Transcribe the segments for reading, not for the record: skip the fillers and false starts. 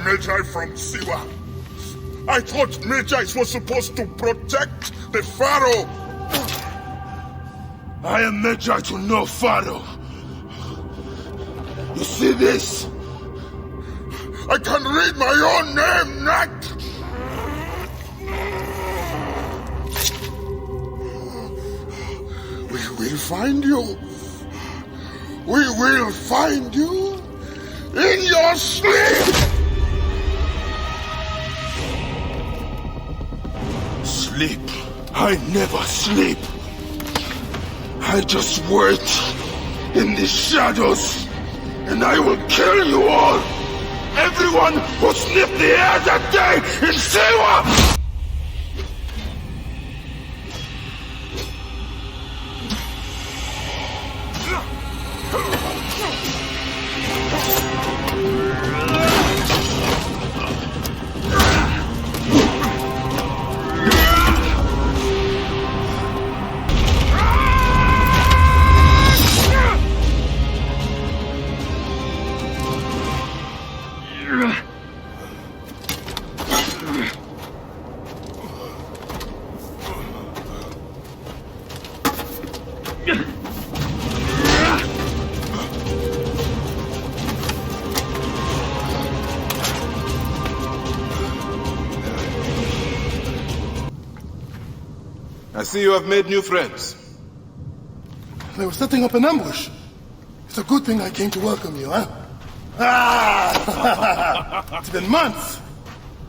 Magi from Siwa. I thought Magi's were supposed to protect the Pharaoh. I am Magi to no Pharaoh. You see this? I can read my own name, Nat! We will find you. We will find you in your sleep! Sleep? I never sleep. I just wait in the shadows, and I will kill you all! Everyone who sniffed the air that day in Siwa! I see you have made new friends. They were setting up an ambush. It's a good thing I came to welcome you, huh? Ah! It's been months.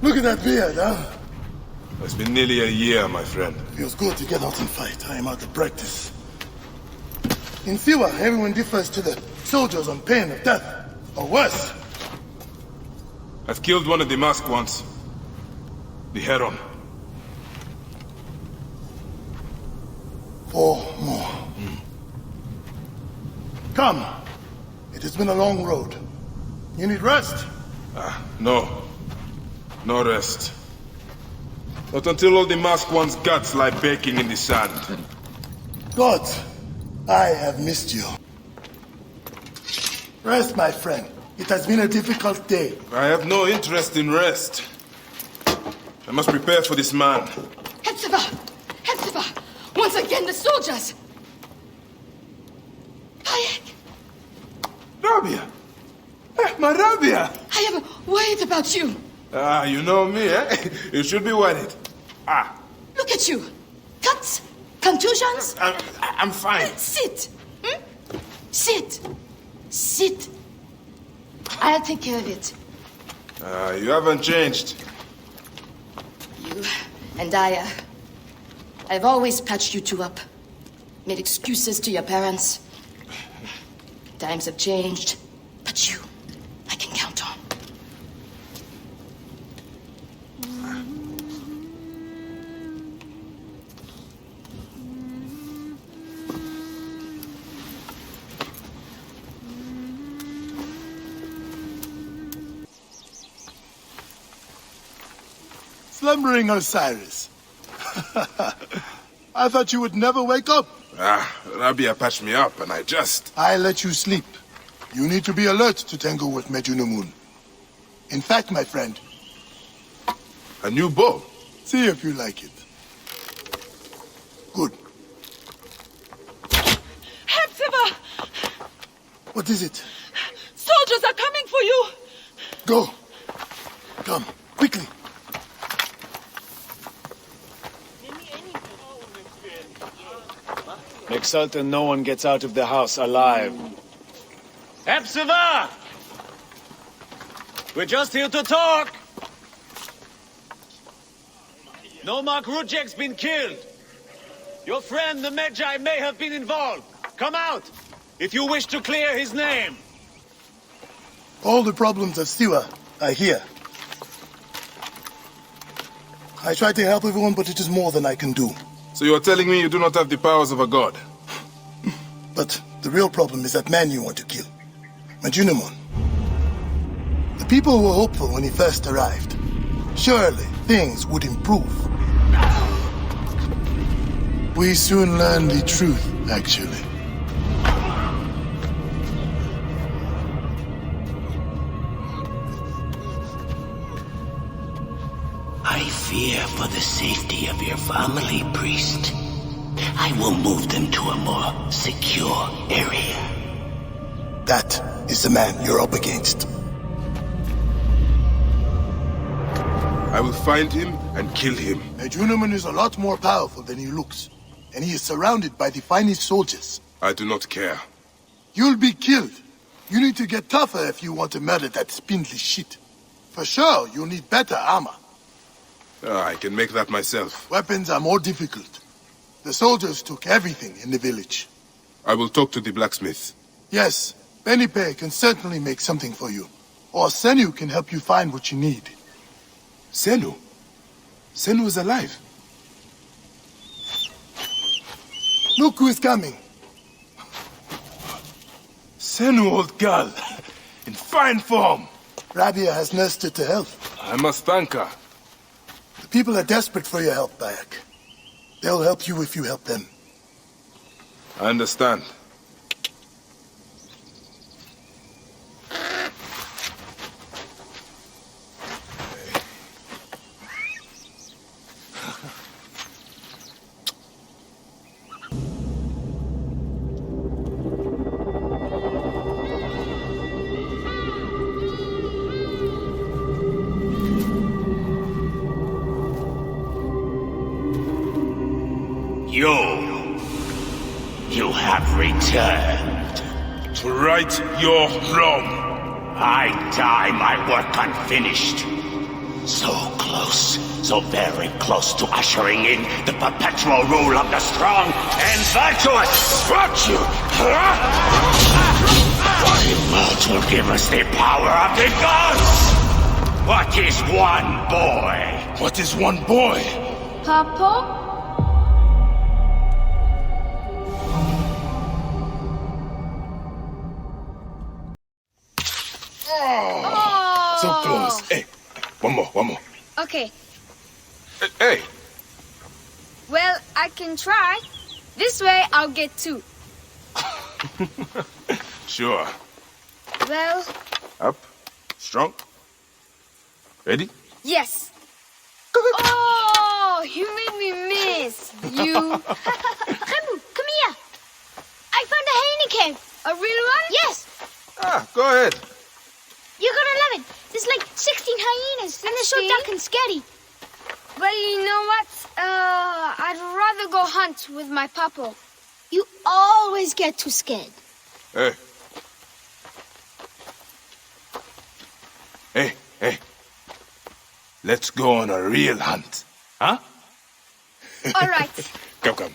Look at that beard, huh? It's been nearly a year, my friend. Feels good to get out and fight. I am out of practice. In Siwa, everyone differs to the soldiers on pain of death, or worse. I've killed one of the masked ones. The Heron. 4 more. Come. It has been a long road. You need rest? No. No rest. Not until all the masked one's guts lie baking in the sand. God, I have missed you. Rest, my friend. It has been a difficult day. I have no interest in rest. I must prepare for this man. Hepzibah! Hepzibah! Once again, the soldiers! Bayek! Rabia! My Rabia! I am worried about you. You know me, eh? You should be worried. Look at you. Cuts? Contusions? I'm fine. Sit. Hmm? Sit. Sit. I'll take care of it. You haven't changed. You and I've always patched you two up. Made excuses to your parents. Times have changed, but you, I can count on. Slumbering Osiris. I thought you would never wake up. Rabia patched me up and I let you sleep. You need to be alert to tangle with Medunamun. In fact, my friend... A new bow? See if you like it. Good. Hepzibah! What is it? Soldiers are coming for you! Go. Come, quickly. Make certain no one gets out of the house alive. Hepzibah! We're just here to talk! Nomarch Rudjek's been killed. Your friend, the Magi, may have been involved. Come out, if you wish to clear his name. All the problems of Siwa are here. I try to help everyone, but it is more than I can do. So you're telling me you do not have the powers of a god? But the real problem is that man you want to kill. Medunamun. The people were hopeful when he first arrived. Surely things would improve. We soon learned the truth, actually. fear for the safety of your family, priest. I will move them to a more secure area. That is the man you're up against. I will find him and kill him. A Junoman is a lot more powerful than he looks, and he is surrounded by the finest soldiers. I do not care. You'll be killed. You need to get tougher if you want to murder that spindly shit. For sure, you'll need better armor. I can make that myself. Weapons are more difficult. The soldiers took everything in the village. I will talk to the blacksmith. Yes, Benipe can certainly make something for you. Or Senu can help you find what you need. Senu? Senu is alive. Look who is coming. Senu, old girl. In fine form. Rabia has nursed her to health. I must thank her. The people are desperate for your help, Bayek. They'll help you if you help them. I understand. You have returned. To right your wrong. I die my work unfinished. So close, so very close to ushering in the perpetual rule of the strong and virtuous. Virtue! What will give us the power of the gods? What is one boy? What is one boy? Papa? So close. Hey, one more. Okay. Hey. Well, I can try. This way, I'll get two. Sure. Well... Up. Strong. Ready? Yes. Oh, you made me miss. You... Remu, come here. I found a hyena cave. A real one? Yes. Go ahead. You're gonna love it. There's like 16 hyenas, and they're so dark and scary. Well, you know what? I'd rather go hunt with my papa. You always get too scared. Hey. Hey. Let's go on a real hunt. Huh? All right. Come.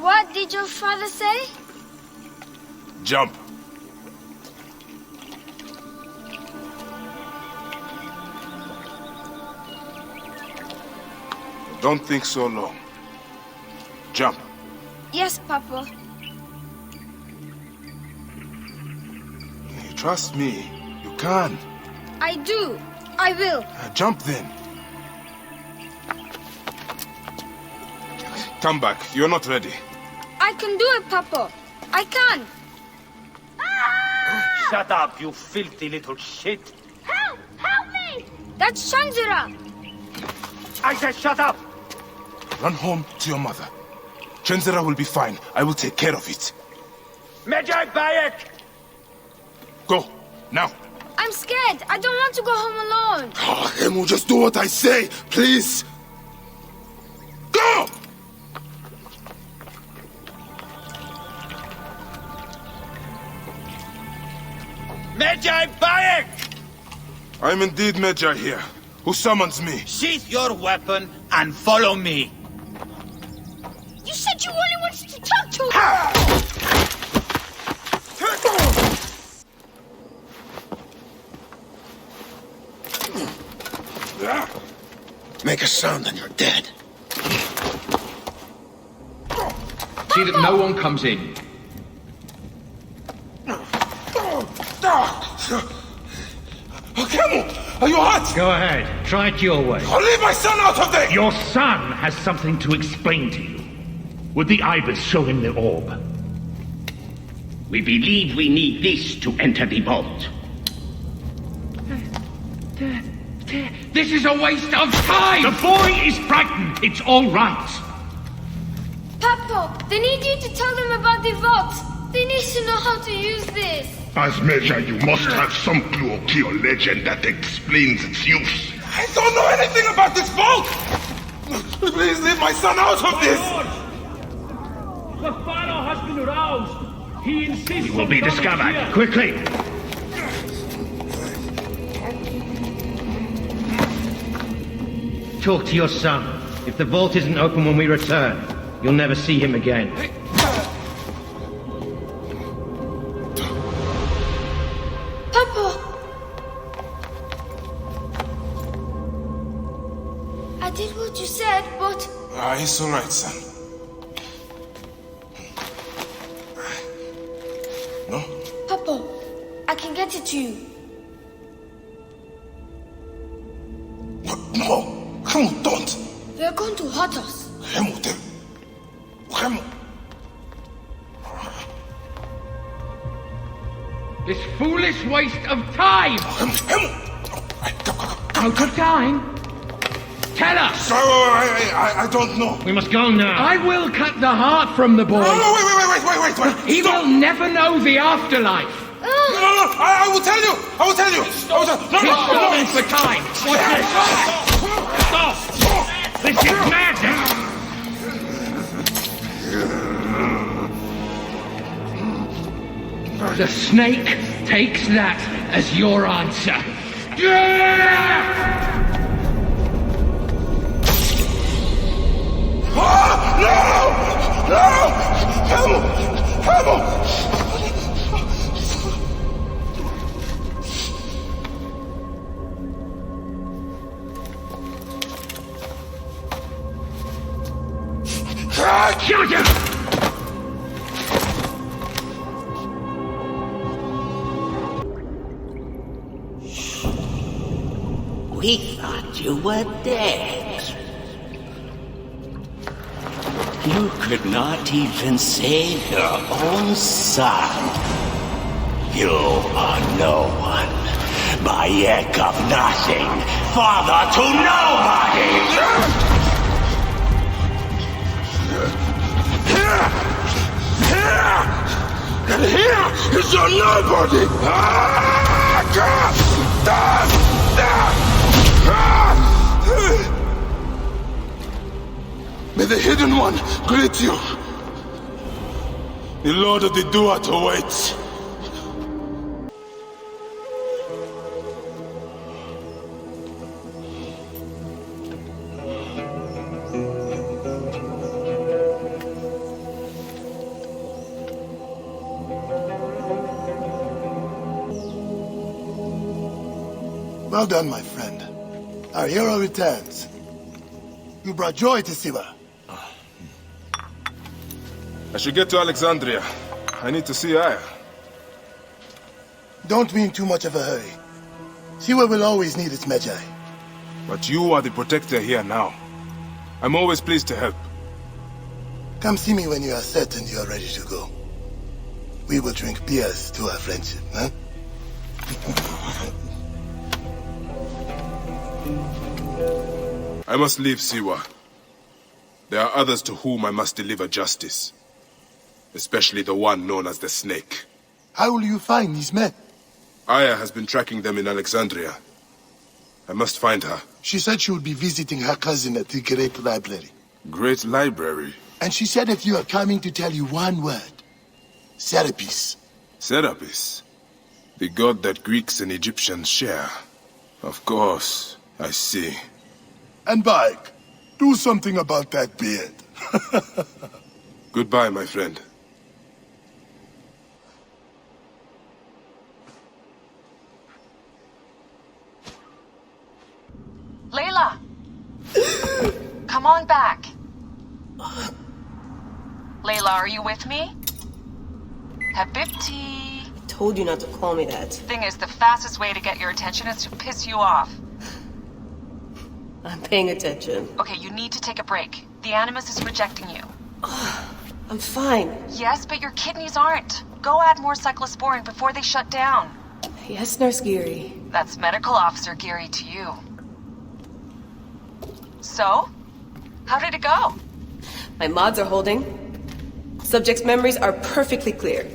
What did your father say? Jump. Don't think so long. Jump. Yes, Papa. You trust me. You can. I do. I will. Jump then. Come back. You're not ready. I can do it, Papa. I can. Shut up, you filthy little shit. Help! Help me! That's Shanjira. I said shut up. Run home to your mother. Chenzera will be fine. I will take care of it. Medjay Bayek! Go. Now. I'm scared. I don't want to go home alone. Emu, just do what I say, please. Go! Medjay Bayek! I'm indeed Medjay here. Who summons me? Sheath your weapon and follow me. You said you only wanted to talk to her! Make a sound and you're dead. See that no one comes in. Kemu, are you hurt? Go ahead. Try it your way. I'll leave my son out of there! Your son has something to explain to you. Would the Ibis show him the orb? We believe we need this to enter the vault. This is a waste of time! The boy is frightened. It's all right. Papa, they need you to tell them about the vault. They need to know how to use this. As Major, you must have some clue or key or legend that explains its use. I don't know anything about this vault! Please leave my son out of this! The Pharaoh has been aroused. He insists. He will be discovered. Quickly! Talk to your son. If the vault isn't open when we return, you'll never see him again. Papa! I did what you said, but... It's alright, son. No? Papa, I can get it to you. No! Remo, don't! They're going to hurt us. Remo, Remo! This foolish waste of time! Out of time? Tell us! I don't know. We must go now. I will cut the heart from the boy. No, wait. He will never know the afterlife. No, I will tell you. I will tell you. He's stalling for time. What's this? Stop! This is madness! The snake takes that as your answer. Shoot him! We thought you were dead. You could not even save your own son. You are no one. Bayek of nothing. Father to nobody! And here is your nobody! May the Hidden One greet you. The Lord of the Duat awaits. Well done, my friend. Our hero returns. You brought joy to Siwa. I should get to Alexandria. I need to see Aya. Don't be in too much of a hurry. Siwa will always need its Magi. But you are the protector here now. I'm always pleased to help. Come see me when you are certain you are ready to go. We will drink beers to our friendship, huh? I must leave Siwa. There are others to whom I must deliver justice. Especially the one known as the Snake. How will you find these men? Aya has been tracking them in Alexandria. I must find her. She said she would be visiting her cousin at the Great Library. Great Library? And she said if you are coming to tell you one word. Serapis. Serapis? The god that Greeks and Egyptians share. Of course, I see. And Bayek, do something about that beard. Goodbye, my friend. Layla! Come on back. Layla, are you with me? Habibti. I told you not to call me that. Thing is, the fastest way to get your attention is to piss you off. I'm paying attention. Okay, you need to take a break. The Animus is rejecting you. I'm fine. Yes, but your kidneys aren't. Go add more cyclosporin before they shut down. Yes, Nurse Geary. That's Medical Officer Geary to you. So? How did it go? My mods are holding. Subject's memories are perfectly clear.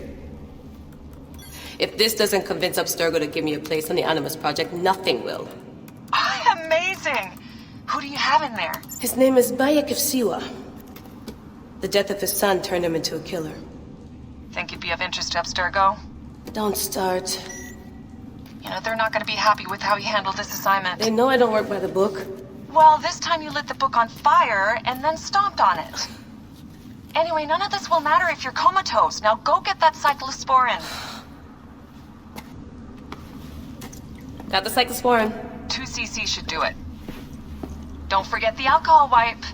If this doesn't convince Abstergo to give me a place on the Animus Project, nothing will. Amazing! Who do you have in there? His name is Bayek of Siwa. The death of his son turned him into a killer. Think you'd be of interest to Abstergo? Don't start. You know, they're not gonna be happy with how he handled this assignment. They know I don't work by the book. Well, this time you lit the book on fire and then stomped on it. Anyway, none of this will matter if you're comatose. Now go get that cyclosporin. Got the cyclosporin. 2 cc should do it. Don't forget the alcohol wipe.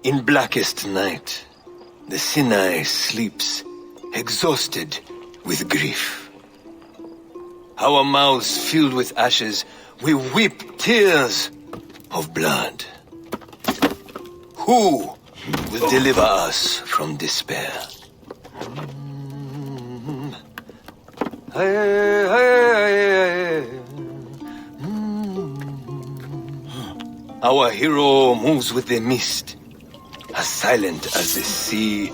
In blackest night, the Sinai sleeps, exhausted with grief. Our mouths filled with ashes, we weep tears of blood. Who will deliver us from despair? Our hero moves with the mist, as silent as the sea,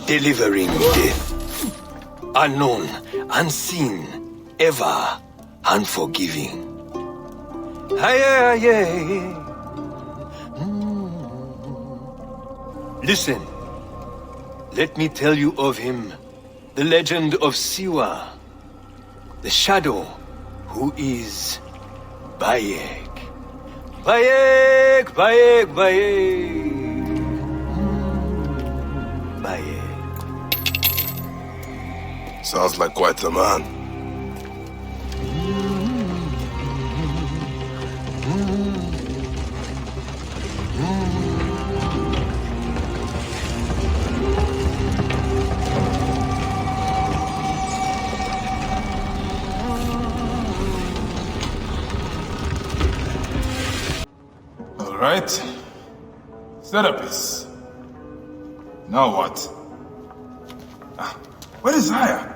delivering death. Unknown, unseen, ever unforgiving. Listen, let me tell you of him, the legend of Siwa, the shadow who is Bayek. Bayek, Bayek, Bayek. Sounds like quite a man. All right. Serapis. Now what? Where is Aya?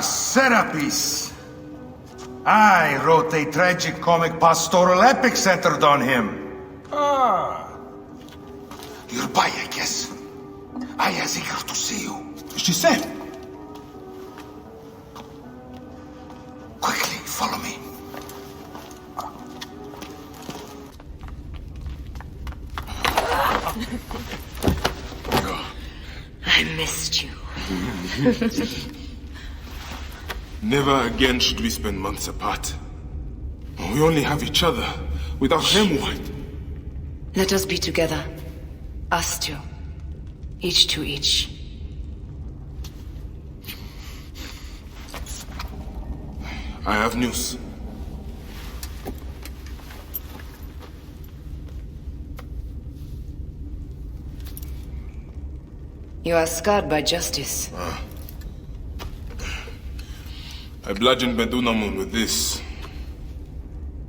Serapis. I wrote a tragic comic pastoral epic centered on him. You're Bayek, yes? Aya's eager to see you. She said. Quickly, follow me. I missed you. Never again should we spend months apart. We only have each other. Without him, what? Let us be together. Us two. Each to each. I have news. You are scarred by justice. I bludgeoned Medunamun with this.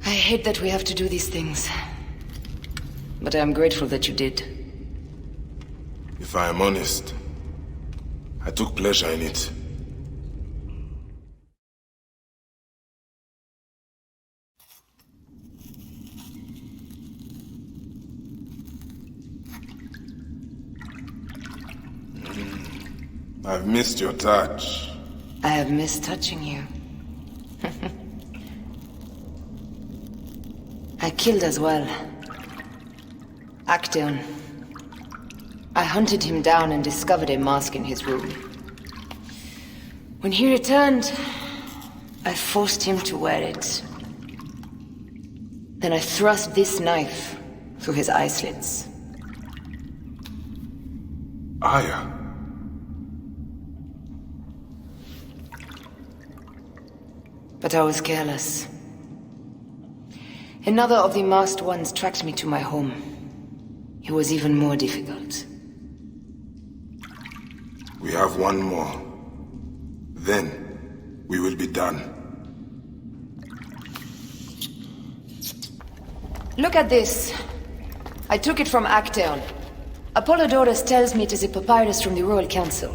I hate that we have to do these things. But I am grateful that you did. If I am honest, I took pleasure in it. I've missed your touch. I have missed touching you. I killed as well. Acteon, I hunted him down and discovered a mask in his room. When he returned, I forced him to wear it. Then I thrust this knife through his eye slits. Aya. But I was careless. Another of the masked ones tracked me to my home. It was even more difficult. We have one more. Then, we will be done. Look at this. I took it from Actaeon. Apollodorus tells me it is a papyrus from the Royal Council,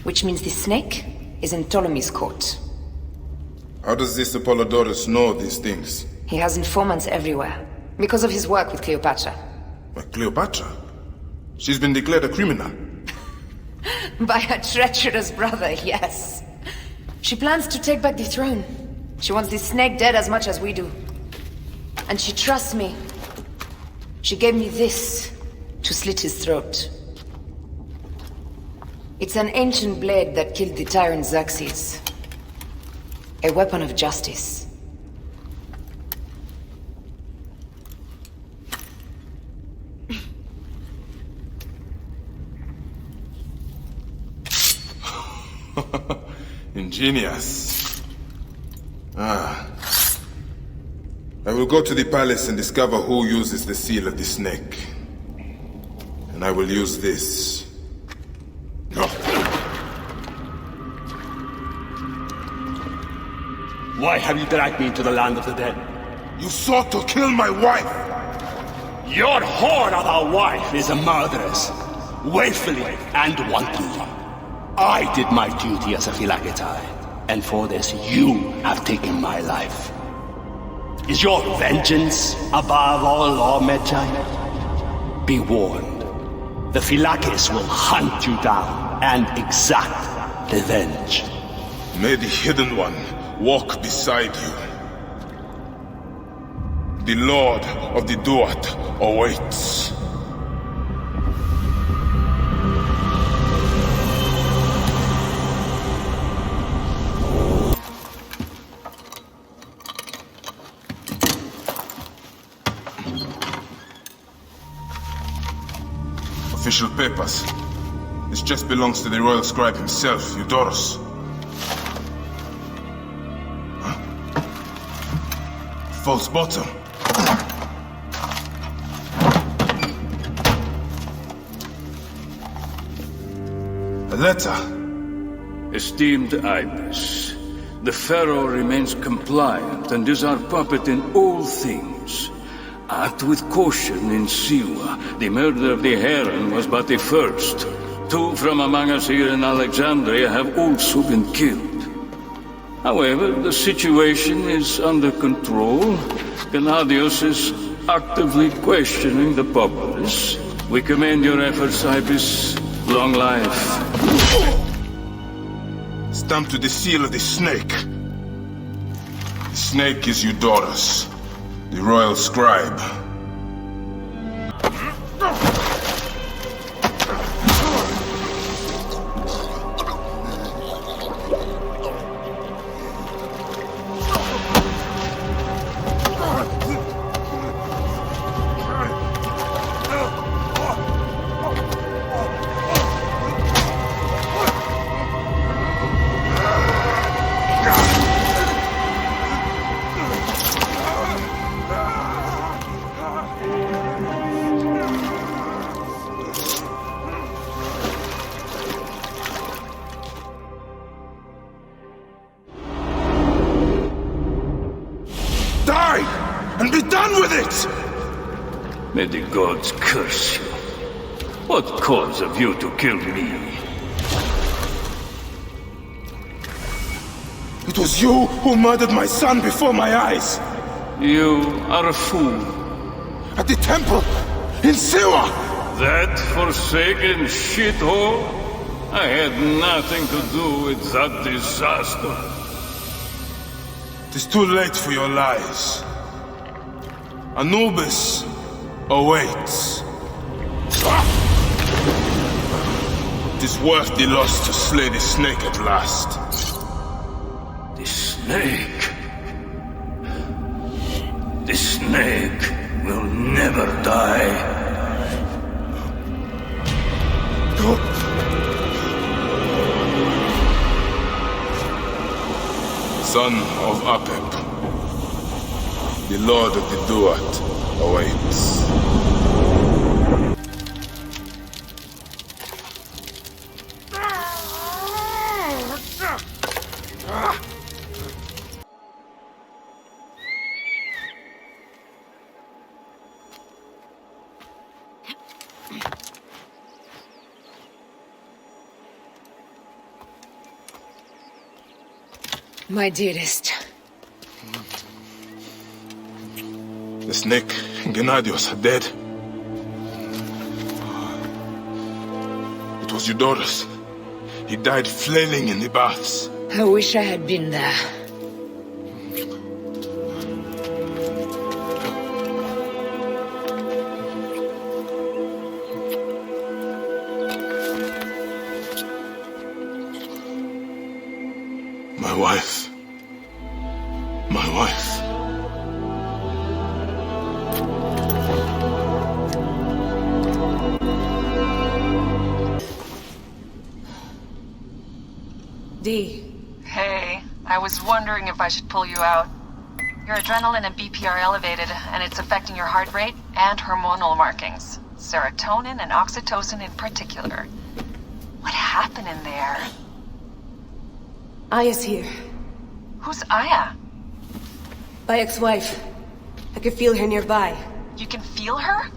which means the snake is in Ptolemy's court. How does this Apollodorus know these things? He has informants everywhere, because of his work with Cleopatra. But Cleopatra? She's been declared a criminal. By her treacherous brother, yes. She plans to take back the throne. She wants the snake dead as much as we do. And she trusts me. She gave me this to slit his throat. It's an ancient blade that killed the tyrant Xerxes. A weapon of justice. Ingenious. I will go to the palace and discover who uses the seal of the snake. And I will use this. No. Why have you dragged me into the land of the dead? You sought to kill my wife! Your whore of a wife is a murderess, willfully and wantonly. I did my duty as a Phylaketide, and for this you have taken my life. Is your vengeance above all law, Medjay? Be warned. The Phylakes will hunt you down and exact revenge. May the Hidden One walk beside you. The Lord of the Duat awaits. Official papers. This chest belongs to the royal scribe himself, Eudorus. Huh? False bottom. A letter. Esteemed Ibis, the Pharaoh remains compliant and is our puppet in all things. Act with caution in Siwa. The murder of the Heron was but the first. 2 from among us here in Alexandria have also been killed. However, the situation is under control. Gennadios is actively questioning the populace. We commend your efforts, Ibis. Long life. Stamped to the seal of the snake. The snake is Eudorus, the royal scribe. And be done with it! May the gods curse you. What cause have you to kill me? It was you who murdered my son before my eyes! You are a fool. At the temple, in Siwa! That forsaken shithole? I had nothing to do with that disaster. It is too late for your lies. Anubis awaits. It is worth the loss to slay the snake at last. The snake. The snake will never die. Son of Apep, the Lord of the Duat awaits. My dearest. The snake and Gennadios are dead. It was Eudoros. He died flailing in the baths. I wish I had been there. My wife. My wife. D. Hey, I was wondering if I should pull you out. Your adrenaline and BP are elevated, and it's affecting your heart rate and hormonal markings. Serotonin and oxytocin in particular. What happened in there? Aya's here. Who's Aya? My ex-wife. I could feel her nearby. You can feel her?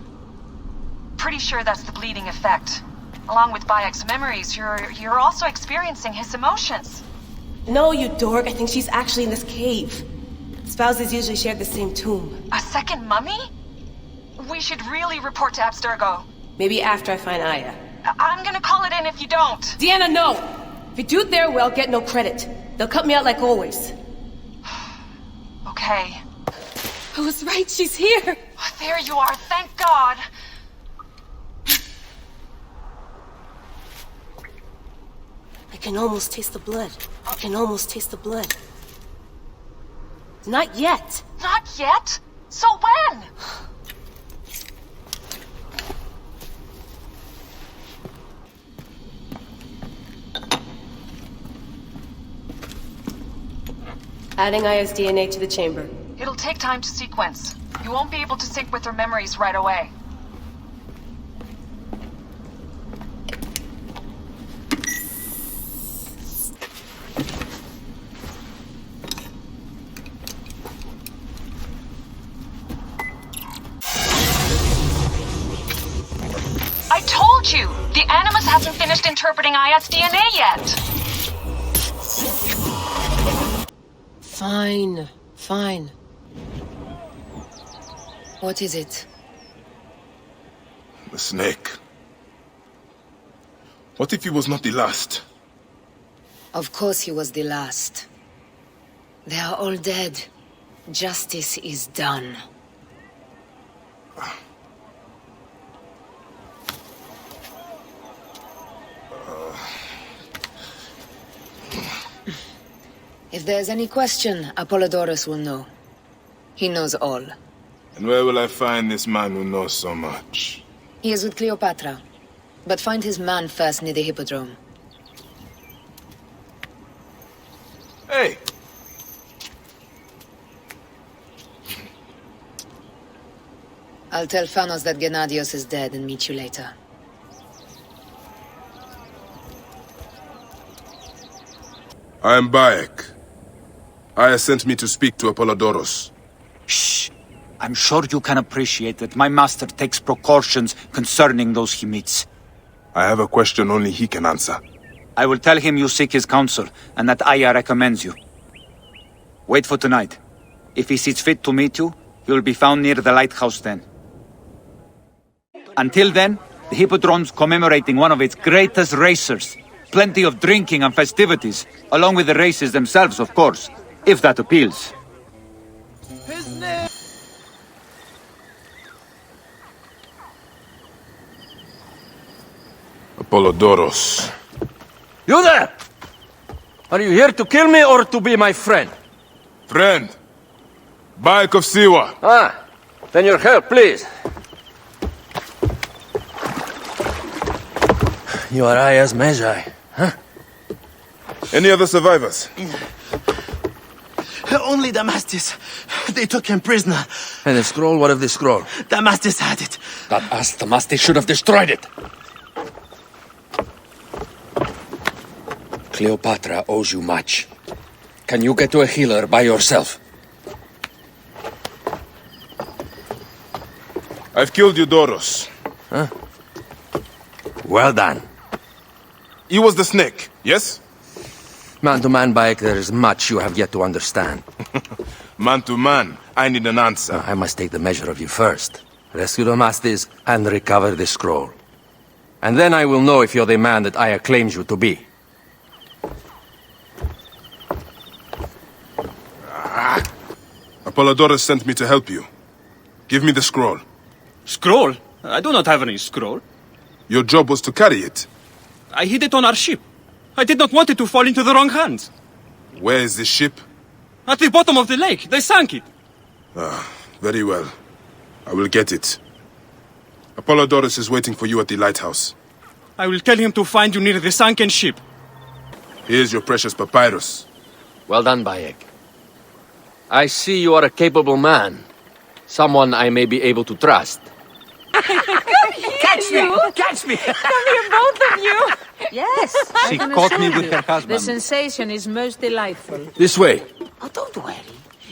Pretty sure that's the bleeding effect. Along with Bayek's memories, you're also experiencing his emotions. No, you dork. I think she's actually in this cave. Spouses usually share the same tomb. A second mummy? We should really report to Abstergo. Maybe after I find Aya. I'm gonna call it in if you don't. Deanna, no! If you do it there, well, get no credit. They'll cut me out like always. Okay. I was right, she's here! There you are, thank God! I can almost taste the blood. I can almost taste the blood. Not yet! Not yet? So when? Adding Aya's DNA to the chamber. It'll take time to sequence. You won't be able to sync with her memories right away. I told you! The Animus hasn't finished interpreting Aya's DNA yet! Fine, fine. What is it? The snake. What if he was not the last? Of course he was the last. They are all dead. Justice is done. If there's any question, Apollodorus will know. He knows all. And where will I find this man who knows so much? He is with Cleopatra. But find his man first near the Hippodrome. Hey! I'll tell Phanos that Gennadios is dead and meet you later. I am Bayek. Aya sent me to speak to Apollodorus. Shh. I'm sure you can appreciate that my master takes precautions concerning those he meets. I have a question only he can answer. I will tell him you seek his counsel, and that Aya recommends you. Wait for tonight. If he sees fit to meet you, he will be found near the lighthouse then. Until then, the Hippodrome's commemorating one of its greatest racers. Plenty of drinking and festivities, along with the races themselves, of course, if that appeals. Apollodoros. You there! Are you here to kill me or to be my friend? Friend. Bayek of Siwa. Ah, then your help, please. You are Aya's Magi, huh? Any other survivors? Only Damastis. They took him prisoner. And the scroll? What of the scroll? Damastis had it. That ass Damastis should have destroyed it. Cleopatra owes you much. Can you get to a healer by yourself? I've killed Eudoros. Huh? Well done. He was the snake, yes? Man to man, Bayek, there is much you have yet to understand. Man to man, I need an answer. I must take the measure of you first. Rescue Damastis and recover the scroll. And then I will know if you're the man that Aya claims you to be. Apollodorus sent me to help you. Give me the scroll. Scroll? I do not have any scroll. Your job was to carry it. I hid it on our ship. I did not want it to fall into the wrong hands. Where is the ship? At the bottom of the lake. They sank it. Ah, very well. I will get it. Apollodorus is waiting for you at the lighthouse. I will tell him to find you near the sunken ship. Here's your precious papyrus. Well done, Bayek. I see you are a capable man. Someone I may be able to trust. Catch me! Catch me! Come here, both of you! Yes. She caught me with her husband. The sensation is most delightful. This way. Oh, don't worry.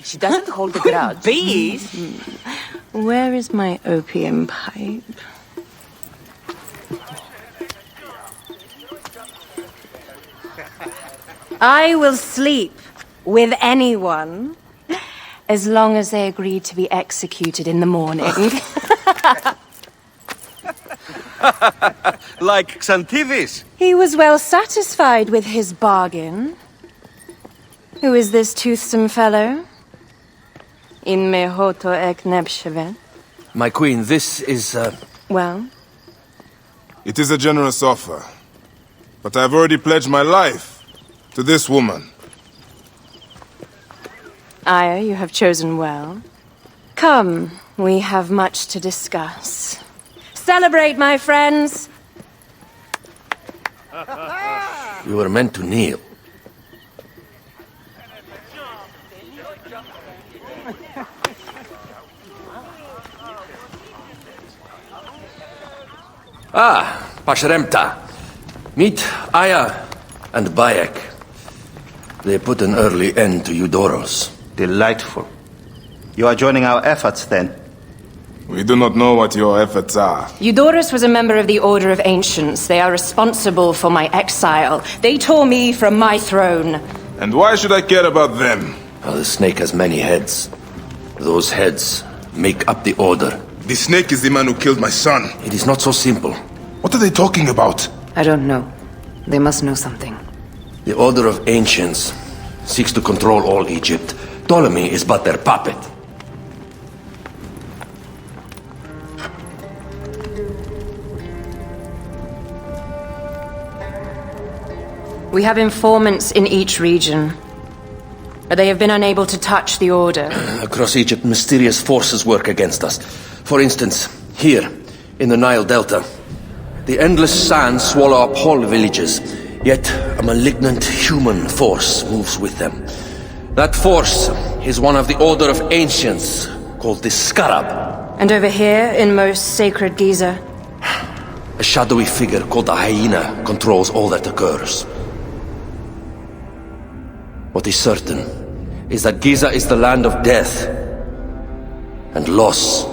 She doesn't hold a grudge. Please. Where is my opium pipe? I will sleep with anyone as long as they agree to be executed in the morning. Like Xantivis. He was well satisfied with his bargain. Who is this toothsome fellow? In mehoto ek nebshevet. My queen, this is, Well? It is a generous offer. But I've already pledged my life to this woman. Aya, you have chosen well. Come, we have much to discuss. Celebrate, my friends! you were meant to kneel. Ah, Pashremta. Meet Aya and Bayek. They put an early end to Eudoros. Delightful. You are joining our efforts, then? We do not know what your efforts are. Eudoros was a member of the Order of Ancients. They are responsible for my exile. They tore me from my throne. And why should I care about them? Well, the snake has many heads. Those heads make up the Order. The snake is the man who killed my son. It is not so simple. What are they talking about? I don't know. They must know something. The Order of Ancients seeks to control all Egypt. Ptolemy is but their puppet. We have informants in each region. But they have been unable to touch the Order. Across Egypt, mysterious forces work against us. For instance, here, in the Nile Delta, the endless sands swallow up whole villages, yet a malignant human force moves with them. That force is one of the Order of Ancients, called the Scarab. And over here, in most sacred Giza? A shadowy figure called the Hyena controls all that occurs. What is certain is that Giza is the land of death and loss.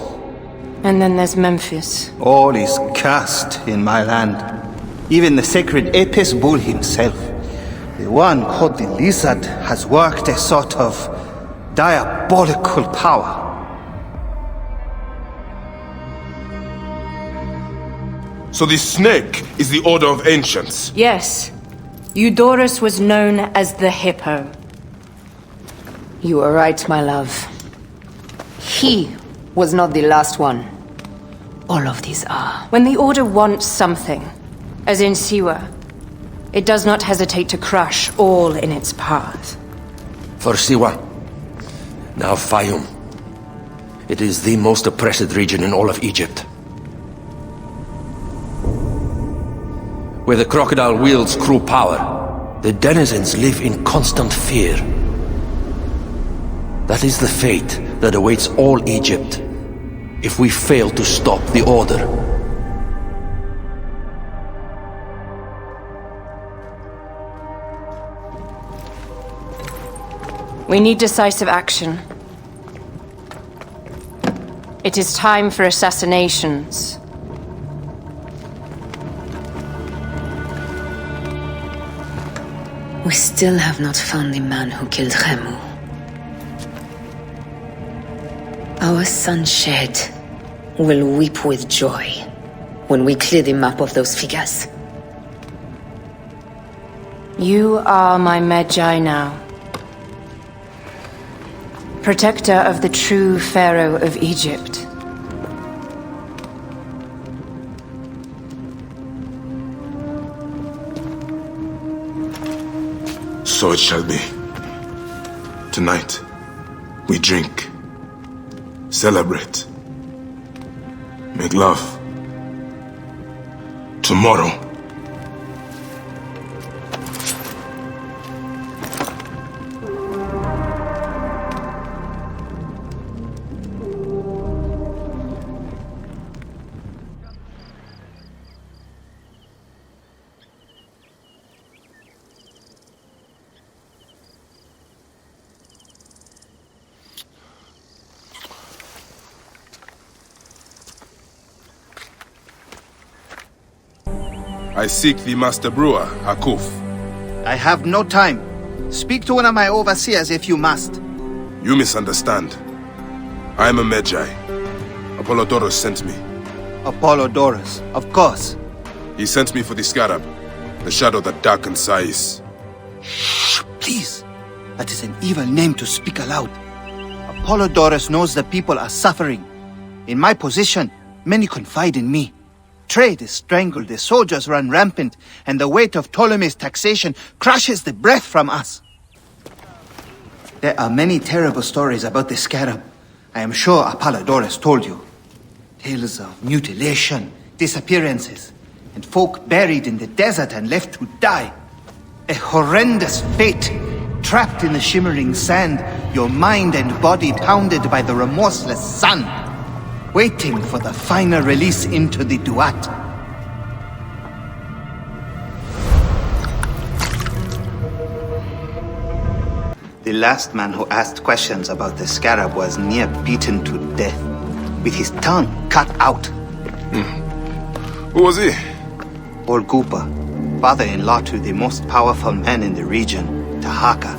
And then there's Memphis. All is cursed in my land. Even the sacred Apis bull himself. The one called the Lizard has worked a sort of diabolical power. So the snake is the Order of Ancients? Yes. Eudoros was known as the Hippo. You are right, my love. He was not the last one. All of these are. When the Order wants something, As in Siwa. It does not hesitate to crush all in its path. For Siwa. Now Fayum. It is the most oppressed region in all of Egypt. Where the crocodile wields cruel power, the denizens live in constant fear. That is the fate that awaits all Egypt if we fail to stop the order. We need decisive action. It is time for assassinations. We still have not found the man who killed Khemu. Our son Shed will weep with joy when we clear the map of those figures. You are my Magi now. Protector of the true Pharaoh of Egypt. So it shall be. Tonight, we drink, celebrate, make love. Tomorrow, I seek the Master Brewer, Akuf. I have no time. Speak to one of my overseers if you must. You misunderstand. I am a Magi. Apollodorus sent me. Apollodorus, of course. He sent me for the Scarab, the shadow that darkens Sais. Shh, please. That is an evil name to speak aloud. Apollodorus knows the people are suffering. In my position, many confide in me. Trade is strangled, the soldiers run rampant, and the weight of Ptolemy's taxation crushes the breath from us. There are many terrible stories about the Scarab. I am sure Apollodorus told you. Tales of mutilation, disappearances, and folk buried in the desert and left to die. A horrendous fate, trapped in the shimmering sand, your mind and body pounded by the remorseless sun. Waiting for the final release into the Duat. The last man who asked questions about the Scarab was near beaten to death, with his tongue cut out. Who was he? Orgupa, father-in-law to the most powerful man in the region, Tahaka.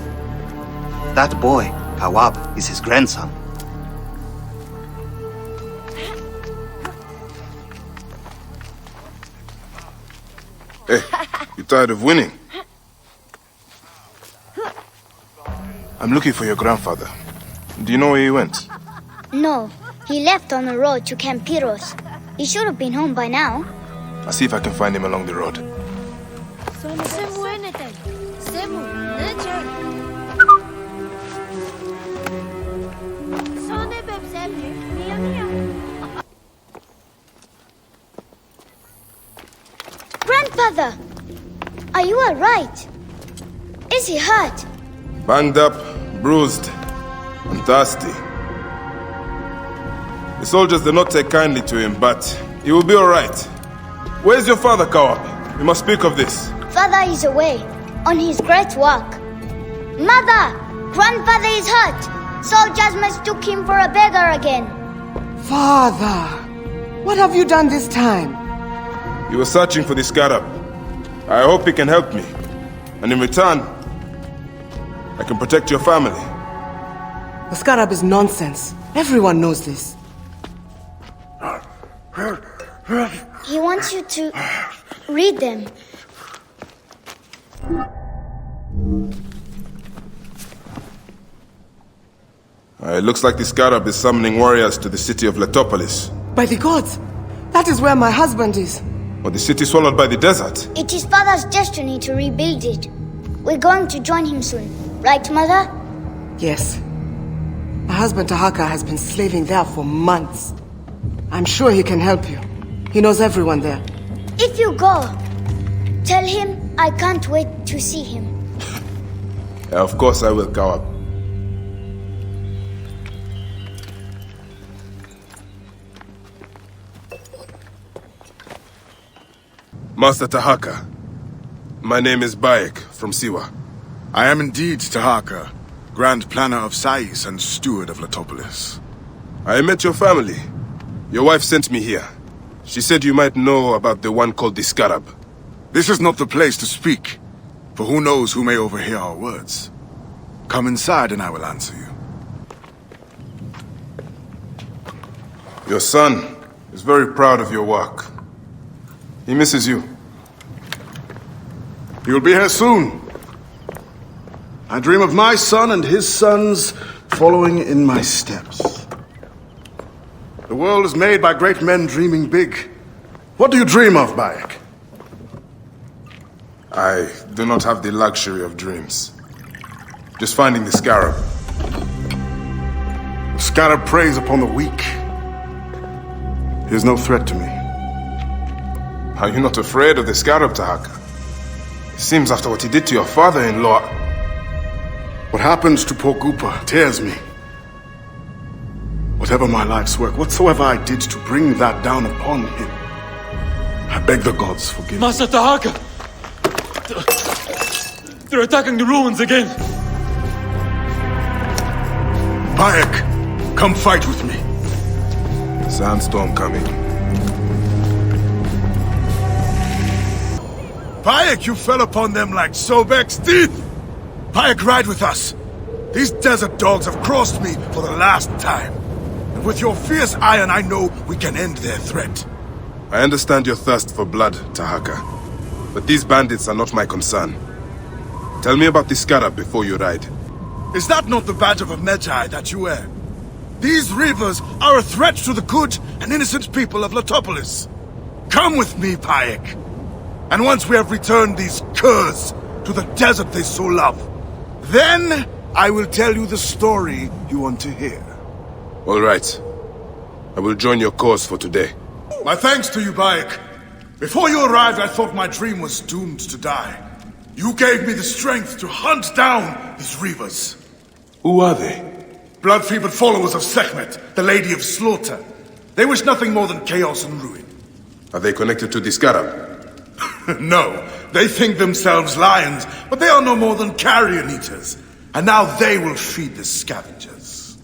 That boy, Kawab, is his grandson. Hey, you tired of winning? I'm looking for your grandfather. Do you know where he went? No, he left on the road to Camp Piros. He should have been home by now. I'll see if I can find him along the road. Grandfather, are you all right? Is he hurt? Banged up, bruised, and thirsty. The soldiers did not take kindly to him, but he will be all right. Where's your father, Kawab? We must speak of this. Father is away, on his great work. Mother! Grandfather is hurt! Soldiers mistook him for a beggar again. Father! What have you done this time? He was searching for the Scarab. I hope he can help me. And in return, I can protect your family. The Scarab is nonsense. Everyone knows this. He wants you to read them. It looks like the Scarab is summoning warriors to the city of Letopolis. By the gods! That is where my husband is. Or the city swallowed by the desert? It is Father's destiny to rebuild it. We're going to join him soon. Right, Mother? Yes. My husband Tahaka has been slaving there for months. I'm sure he can help you. He knows everyone there. If you go, tell him I can't wait to see him. Of course I will go up. Master Tahaka, my name is Bayek from Siwa. I am indeed Tahaka, Grand Planner of Sais and Steward of Letopolis. I met your family. Your wife sent me here. She said you might know about the one called the Scarab. This is not the place to speak, for who knows who may overhear our words. Come inside and I will answer you. Your son is very proud of your work. He misses you. He will be here soon. I dream of my son and his sons following in my steps. The world is made by great men dreaming big. What do you dream of, Bayek? I do not have the luxury of dreams. Just finding the Scarab. The Scarab preys upon the weak. He is no threat to me. Are you not afraid of the Scarab, Tahaka? It seems after what he did to your father-in-law... What happens to poor Goopa tears me. Whatever my life's work, whatsoever I did to bring that down upon him, I beg the gods forgive me. Master Tahaka! They're attacking the ruins again! Bayek, come fight with me. Sandstorm coming. Bayek, you fell upon them like Sobek's teeth! Bayek, ride with us. These desert dogs have crossed me for the last time. And with your fierce iron, I know we can end their threat. I understand your thirst for blood, Tahaka. But these bandits are not my concern. Tell me about the Scarab before you ride. Is that not the badge of a Medjay that you wear? These reavers are a threat to the good and innocent people of Letopolis. Come with me, Bayek. And once we have returned these curs to the desert they so love, then I will tell you the story you want to hear. All right. I will join your cause for today. My thanks to you, Bayek. Before you arrived, I thought my dream was doomed to die. You gave me the strength to hunt down these reavers. Who are they? Blood-fevered followers of Sekhmet, the Lady of Slaughter. They wish nothing more than chaos and ruin. Are they connected to the Scarab? No, they think themselves lions, but they are no more than carrion eaters. And now they will feed the scavengers.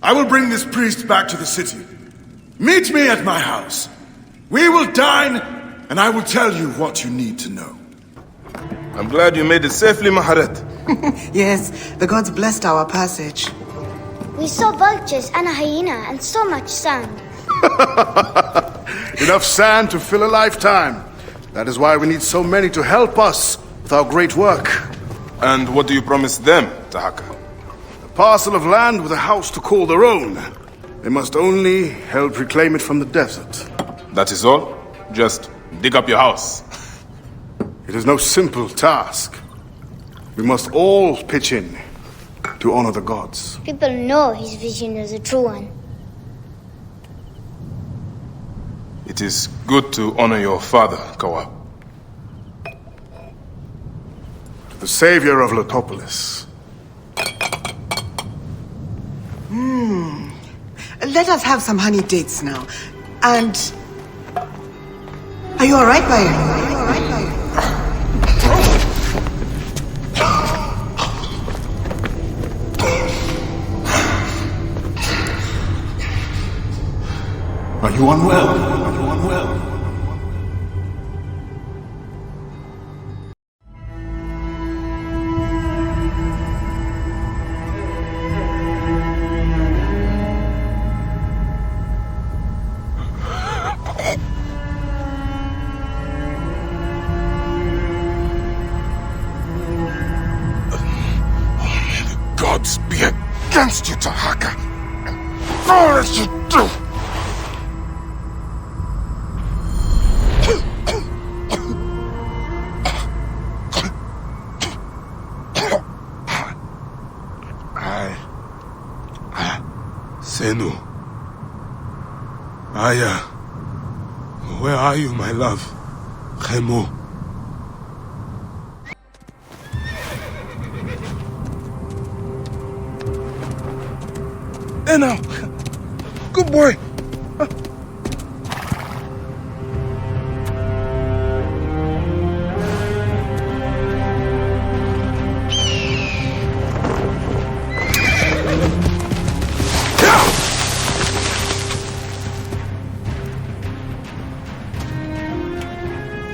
I will bring this priest back to the city. Meet me at my house. We will dine, and I will tell you what you need to know. I'm glad you made it safely, Maharet. Yes, the gods blessed our passage. We saw vultures and a hyena and so much sand. Enough sand to fill a lifetime. That is why we need so many to help us with our great work. And what do you promise them, Tahaka? A parcel of land with a house to call their own. They must only help reclaim it from the desert. That is all? Just dig up your house. It is no simple task. We must all pitch in to honor the gods. People know his vision is a true one. It is good to honor your father, Kawa. The savior of Letopolis. Let us have some honey dates now. And... Are you alright, Bayek? Are you unwell? Are you unwell? Gods be against you, Tahaka. All that you do. Senu. Aya. Where are you, my love? Khemu. There now. Good boy.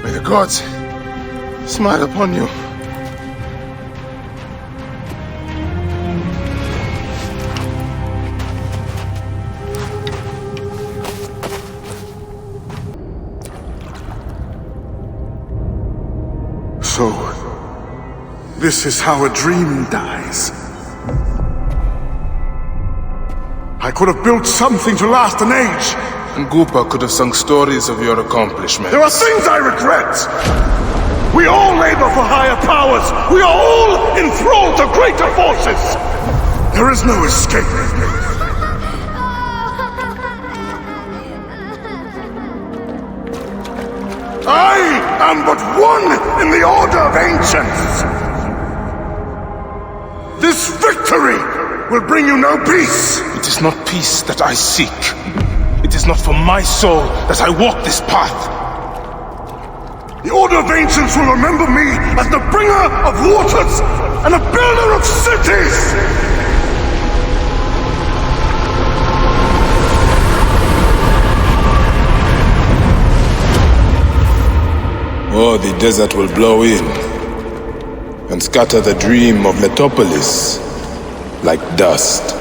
May the gods smile upon you. So, this is how a dream dies. I could have built something to last an age. And Goopa could have sung stories of your accomplishments. There are things I regret. We all labor for higher powers. We are all enthralled to greater forces. There is no escape. I am but one in the order of ancients. This victory will bring you no peace. It is not peace that I seek. It is not for my soul that I walk this path. The Order of Ancients will remember me as the bringer of waters and the builder of cities! Or the desert will blow in and scatter the dream of Letopolis like dust.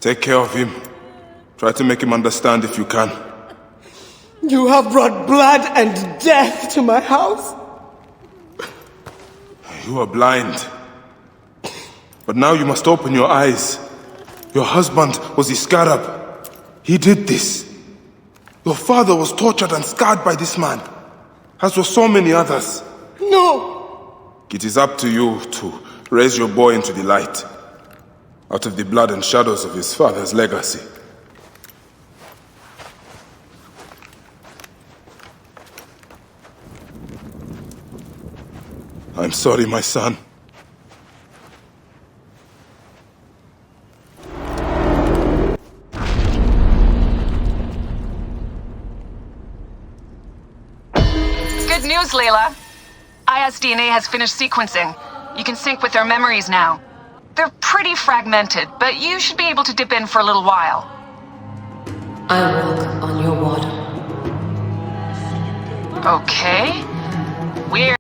Take care of him. Try to make him understand if you can. You have brought blood and death to my house. You are blind. But now you must open your eyes. Your husband was the scarab. He did this. Your father was tortured and scarred by this man, as were so many others. No! It is up to you to raise your boy into the light, out of the blood and shadows of his father's legacy. I'm sorry, my son. Good news, Layla. Aya's DNA has finished sequencing. You can sync with their memories now. They're pretty fragmented, but you should be able to dip in for a little while. I walk on your water. Okay. We're...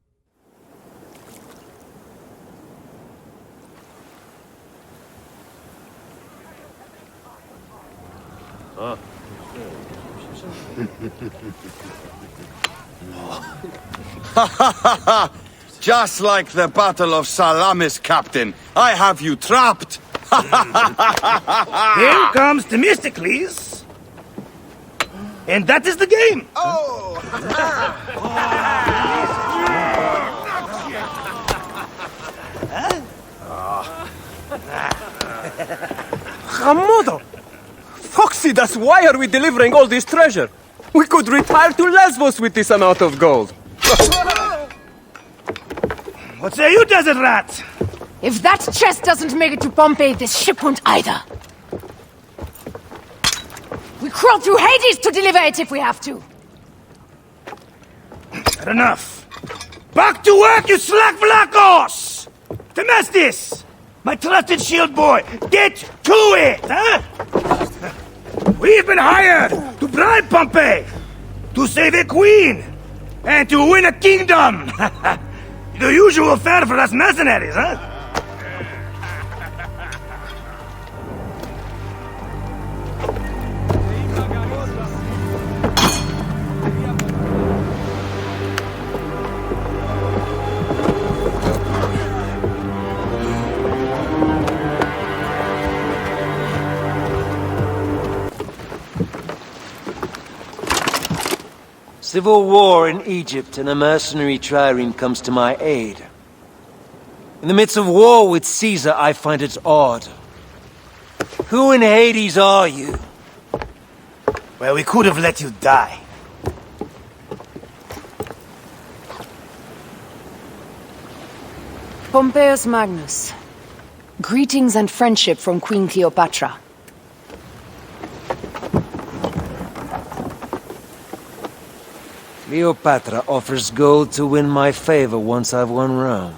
Just like the Battle of Salamis, Captain. I have you trapped. Here comes Themistocles. And that is the game. Hamodo! Foxy, that's why are we delivering all this treasure? We could retire to Lesbos with this amount of gold. What say you, desert rat? If that chest doesn't make it to Pompeii, this ship won't either. We crawl through Hades to deliver it if we have to. Enough. Back to work, you slack vlakos! Temestis! My trusted shield boy, get to it, huh? We've been hired to bribe Pompey, to save a queen, and to win a kingdom. The usual fare for us mercenaries, huh? Civil war in Egypt, and a mercenary trireme comes to my aid. In the midst of war with Caesar, I find it odd. Who in Hades are you? Well, we could have let you die. Pompeius Magnus. Greetings and friendship from Queen Cleopatra. Cleopatra offers gold to win my favor once I've won Rome.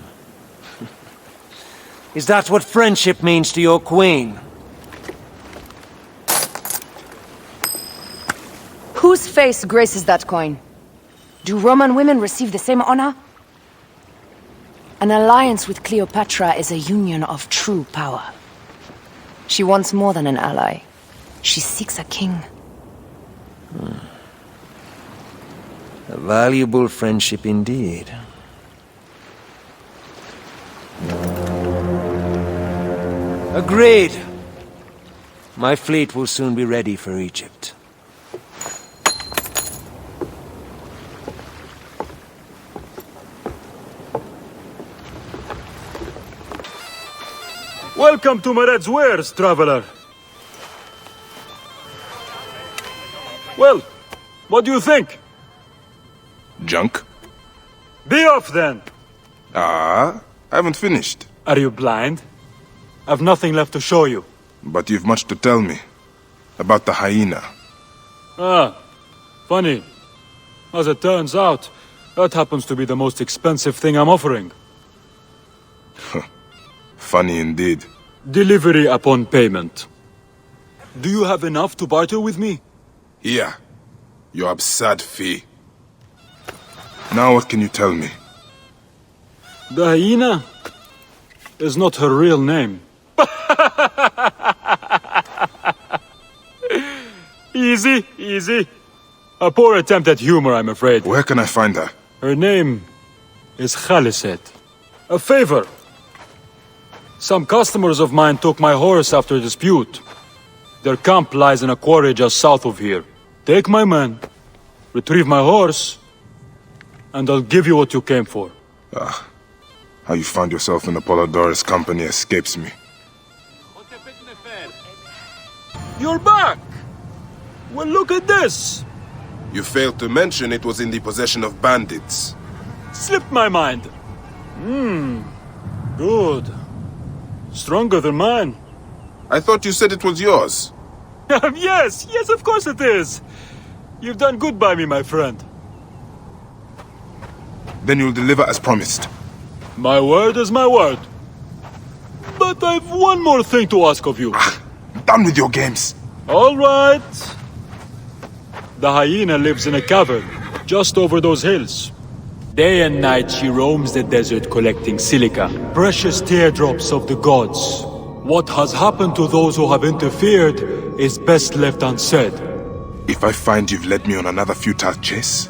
Is that what friendship means to your queen? Whose face graces that coin? Do Roman women receive the same honor? An alliance with Cleopatra is a union of true power. She wants more than an ally. She seeks a king. A valuable friendship indeed. Agreed. My fleet will soon be ready for Egypt. Welcome to Mered's wares, traveler. Well, what do you think? Junk? Be off then! I haven't finished. Are you blind? I've nothing left to show you. But you've much to tell me. About the hyena. Ah, funny. As it turns out, that happens to be the most expensive thing I'm offering. Funny indeed. Delivery upon payment. Do you have enough to barter with me? Here. Your absurd fee. Now what can you tell me? The hyena is not her real name. Easy, easy. A poor attempt at humor, I'm afraid. Where can I find her? Her name is Khaliset. A favor. Some customers of mine took my horse after a dispute. Their camp lies in a quarry just south of here. Take my men, retrieve my horse, and I'll give you what you came for. How you found yourself in Apollodorus' company escapes me. You're back! Well, look at this! You failed to mention it was in the possession of bandits. Slipped my mind. Good. Stronger than mine. I thought you said it was yours. Yes, of course it is. You've done good by me, my friend. Then you'll deliver as promised. My word is my word. But I've one more thing to ask of you. Done with your games. All right. The hyena lives in a cavern, just over those hills. Day and night she roams the desert collecting silica, precious teardrops of the gods. What has happened to those who have interfered is best left unsaid. If I find you've led me on another futile chase,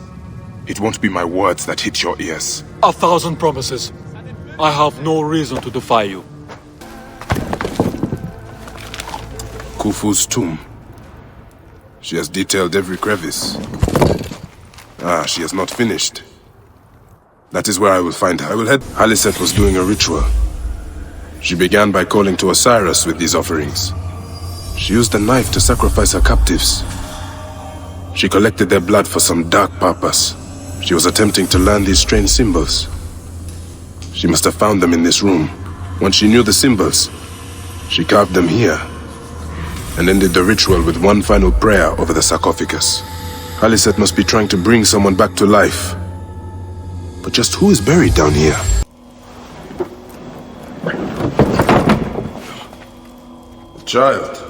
it won't be my words that hit your ears. 1,000 promises. I have no reason to defy you. Khufu's tomb. She has detailed every crevice. She has not finished. That is where I will find her. I will head. Khaliset was doing a ritual. She began by calling to Osiris with these offerings. She used a knife to sacrifice her captives. She collected their blood for some dark purpose. She was attempting to learn these strange symbols. She must have found them in this room. Once she knew the symbols, she carved them here and ended the ritual with one final prayer over the sarcophagus. Khaliset must be trying to bring someone back to life. But just who is buried down here? child.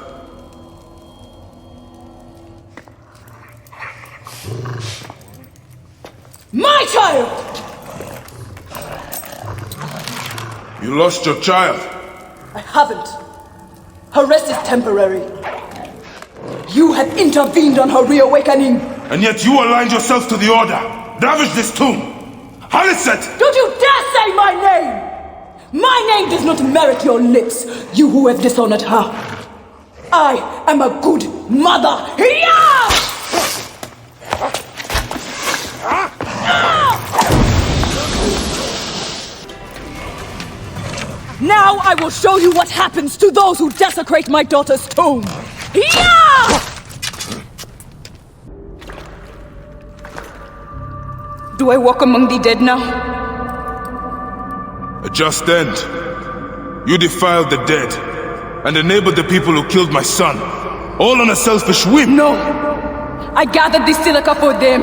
My child! You lost your child. I haven't. Her rest is temporary. You have intervened on her reawakening. And yet you aligned yourself to the Order. Ravage this tomb. Haliset! Don't you dare say my name! My name does not merit your lips, you who have dishonored her. I am a good mother. Now I will show you what happens to those who desecrate my daughter's tomb. Do I walk among the dead now? A just end. You defiled the dead and enabled the people who killed my son, all on a selfish whim. No. I gathered the silica for them.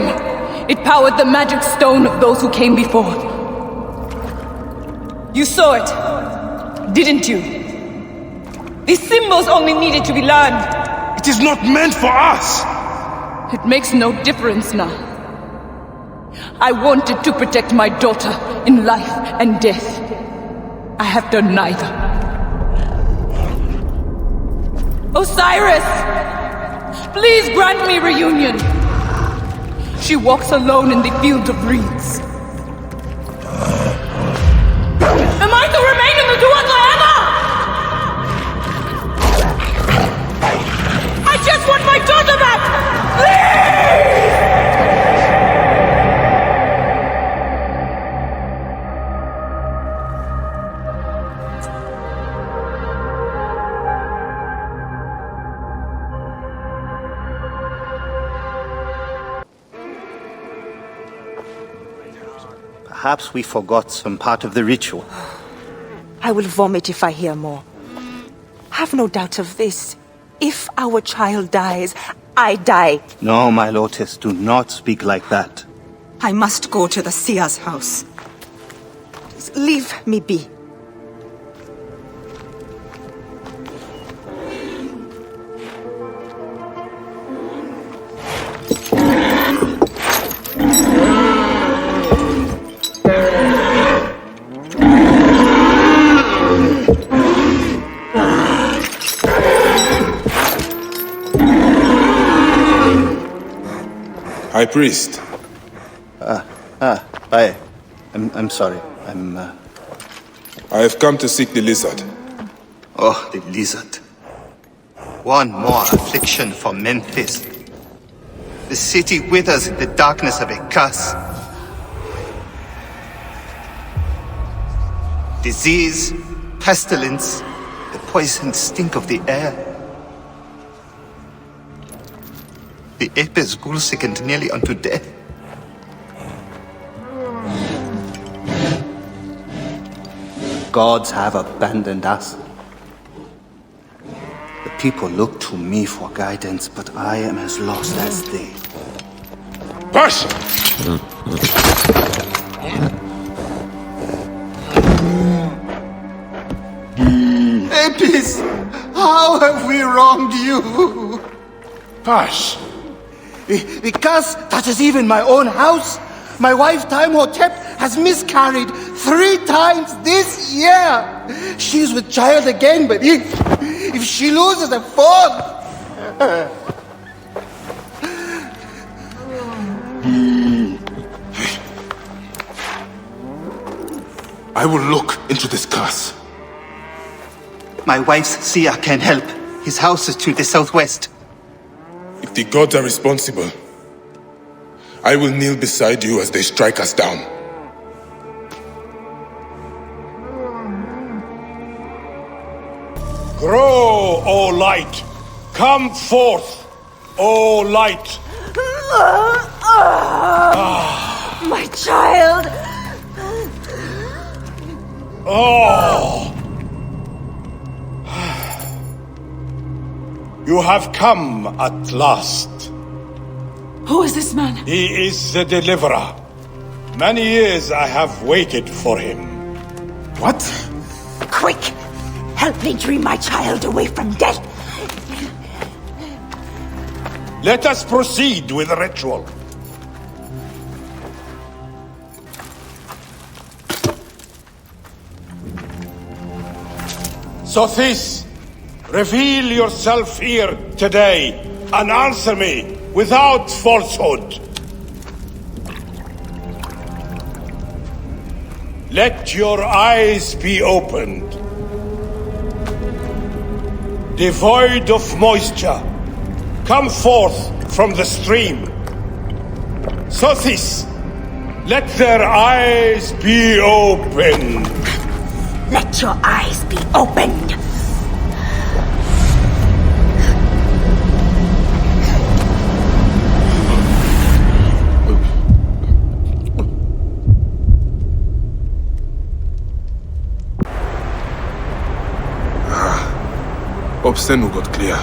It powered the magic stone of those who came before. You saw it, didn't you? These symbols only needed to be learned. It is not meant for us. It makes no difference now. I wanted to protect my daughter in life and death. I have done neither. Osiris! Please grant me reunion. She walks alone in the field of reeds. Am I to remain in the Duat forever? I just want my daughter back! Please! Perhaps we forgot some part of the ritual. I will vomit if I hear more. Have no doubt of this. If our child dies, I die. No, my Lotus, do not speak like that. I must go to the Seer's house. Please leave me be. High Priest. I'm sorry. I have come to seek the lizard. Oh, the lizard. One more affliction for Memphis. The city withers in the darkness of a curse. Disease, pestilence, the poisoned stink of the air. The Apis ghoul sickened nearly unto death. Gods have abandoned us. The people look to me for guidance, but I am as lost as they. Push! Apis, how have we wronged you? Hush! The curse touches even my own house. My wife, Timehotep, has miscarried 3 times this year. She's with child again, but if she loses a 4th... I will look into this curse. My wife's seer can help. His house is to the southwest. If the gods are responsible, I will kneel beside you as they strike us down. Grow, O light! Come forth, O light! My child! Oh! You have come at last. Who is this man? He is the deliverer. Many years I have waited for him. What? Quick! Help me dream my child away from death. Let us proceed with the ritual. Sothis, reveal yourself here today and answer me without falsehood. Let your eyes be opened. Devoid of moisture, come forth from the stream. Sothis, let their eyes be opened. Let your eyes be opened. Obstenu got clear.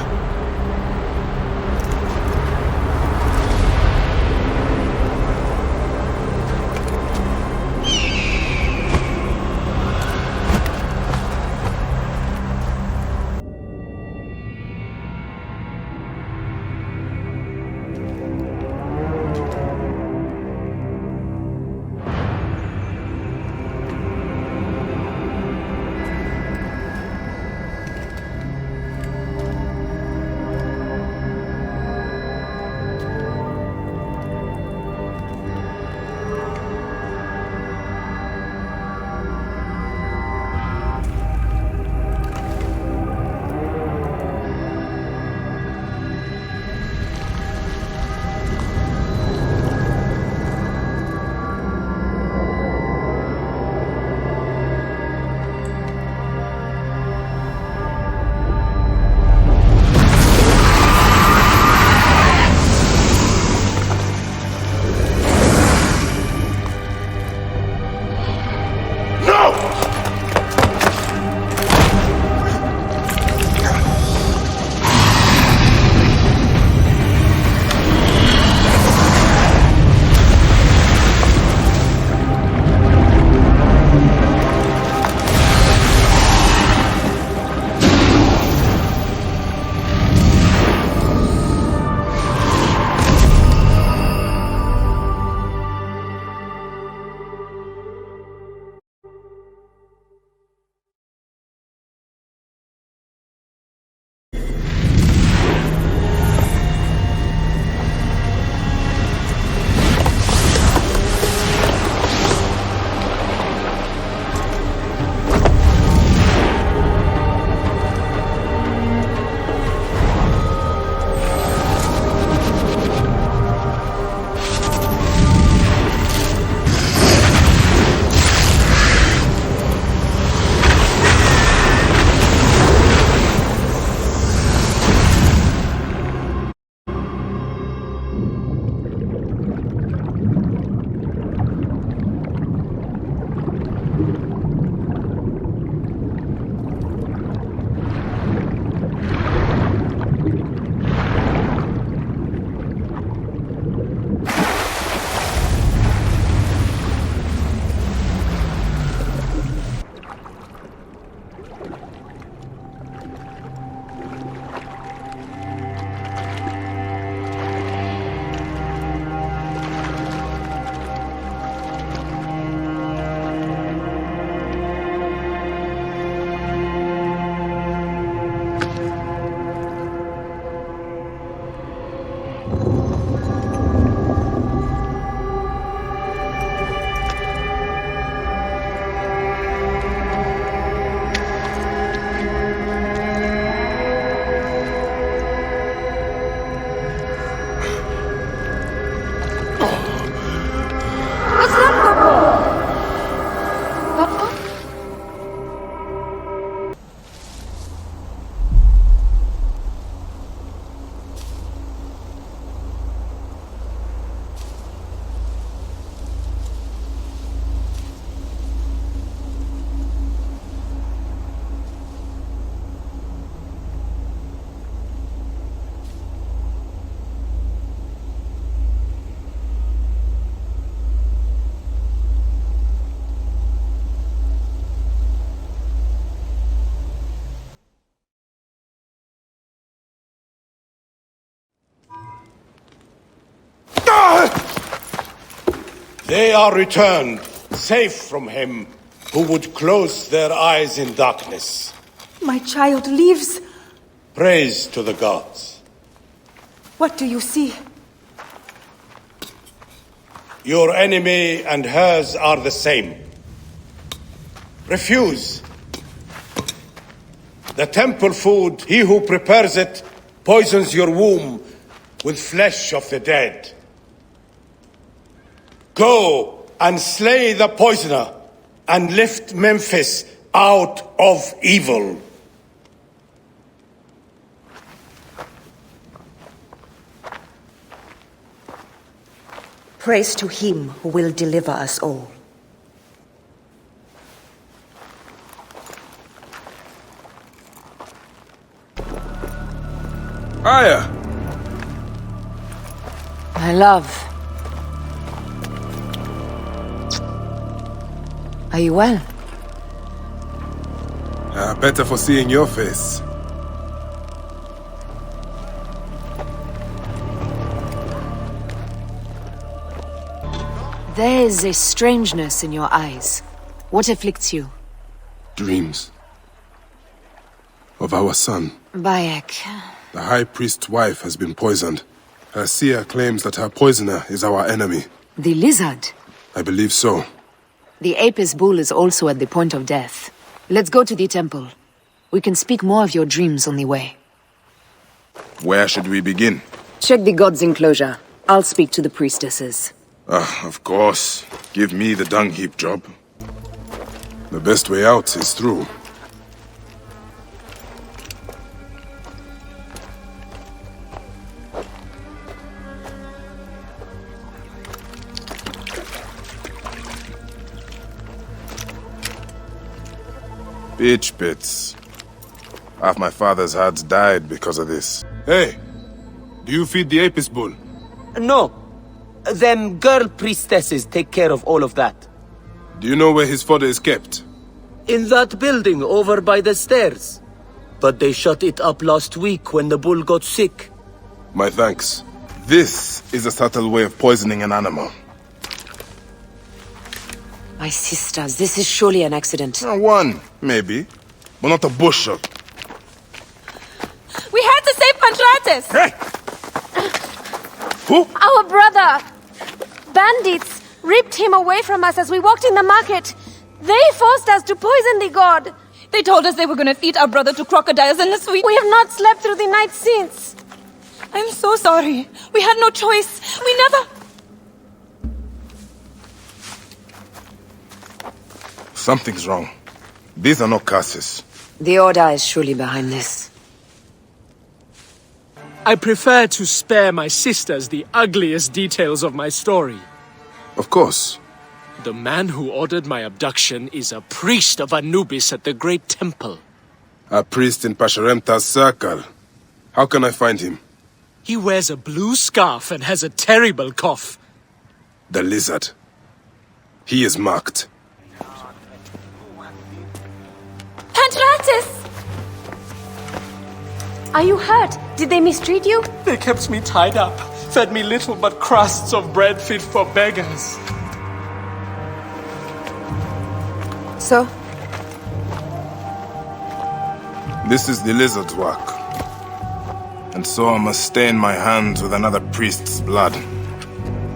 They are returned, safe from him who would close their eyes in darkness. My child lives. Praise to the gods. What do you see? Your enemy and hers are the same. Refuse. The temple food, he who prepares it, poisons your womb with flesh of the dead. Go and slay the poisoner and lift Memphis out of evil. Praise to him who will deliver us all. Aya! My love. Are you well? Better for seeing your face. There is a strangeness in your eyes. What afflicts you? Dreams. Of our son. Bayek. The High Priest's wife has been poisoned. Her seer claims that her poisoner is our enemy. The lizard? I believe so. The Apis bull is also at the point of death. Let's go to the temple. We can speak more of your dreams on the way. Where should we begin? Check the god's enclosure. I'll speak to the priestesses. Of course. Give me the dung heap job. The best way out is through. Bitch bits. Half my father's herds died because of this. Hey! Do you feed the Apis bull? No. Them girl priestesses take care of all of that. Do you know where his fodder is kept? In that building over by the stairs. But they shut it up last week when the bull got sick. My thanks. This is a subtle way of poisoning an animal. My sisters, this is surely an accident. One, maybe. But not a bushel. We had to save Pantratus! Hey! Who? Our brother! Bandits ripped him away from us as we walked in the market. They forced us to poison the god. They told us they were gonna feed our brother to crocodiles in the sweet. We have not slept through the night since. I'm so sorry. We had no choice. We never... Something's wrong. These are not curses. The Order is surely behind this. I prefer to spare my sisters the ugliest details of my story. Of course. The man who ordered my abduction is a priest of Anubis at the Great Temple. A priest in Pasharemta's circle. How can I find him? He wears a blue scarf and has a terrible cough. The lizard. He is marked. Pantratus! Are you hurt? Did they mistreat you? They kept me tied up, fed me little but crusts of bread fit for beggars. So? This is the lizard's work. And so I must stain my hands with another priest's blood.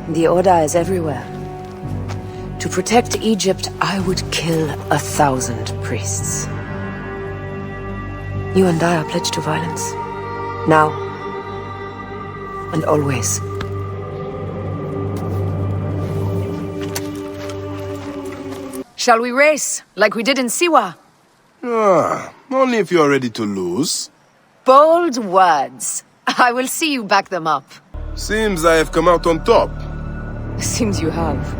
The Order is everywhere. To protect Egypt, I would kill 1,000 priests. You and I are pledged to violence. Now. And always. Shall we race, like we did in Siwa? Only if you are ready to lose. Bold words. I will see you back them up. Seems I have come out on top. Seems you have.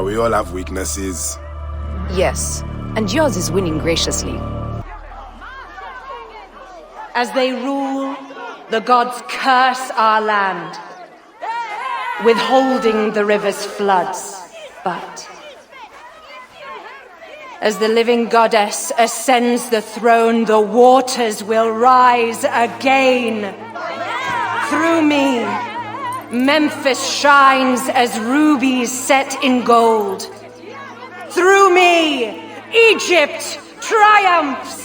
We all have weaknesses. Yes, and yours is winning graciously. As they rule, the gods curse our land, withholding the river's floods. But as the living goddess ascends the throne, the waters will rise again. Through me, Memphis shines as rubies set in gold. Through me, Egypt triumphs!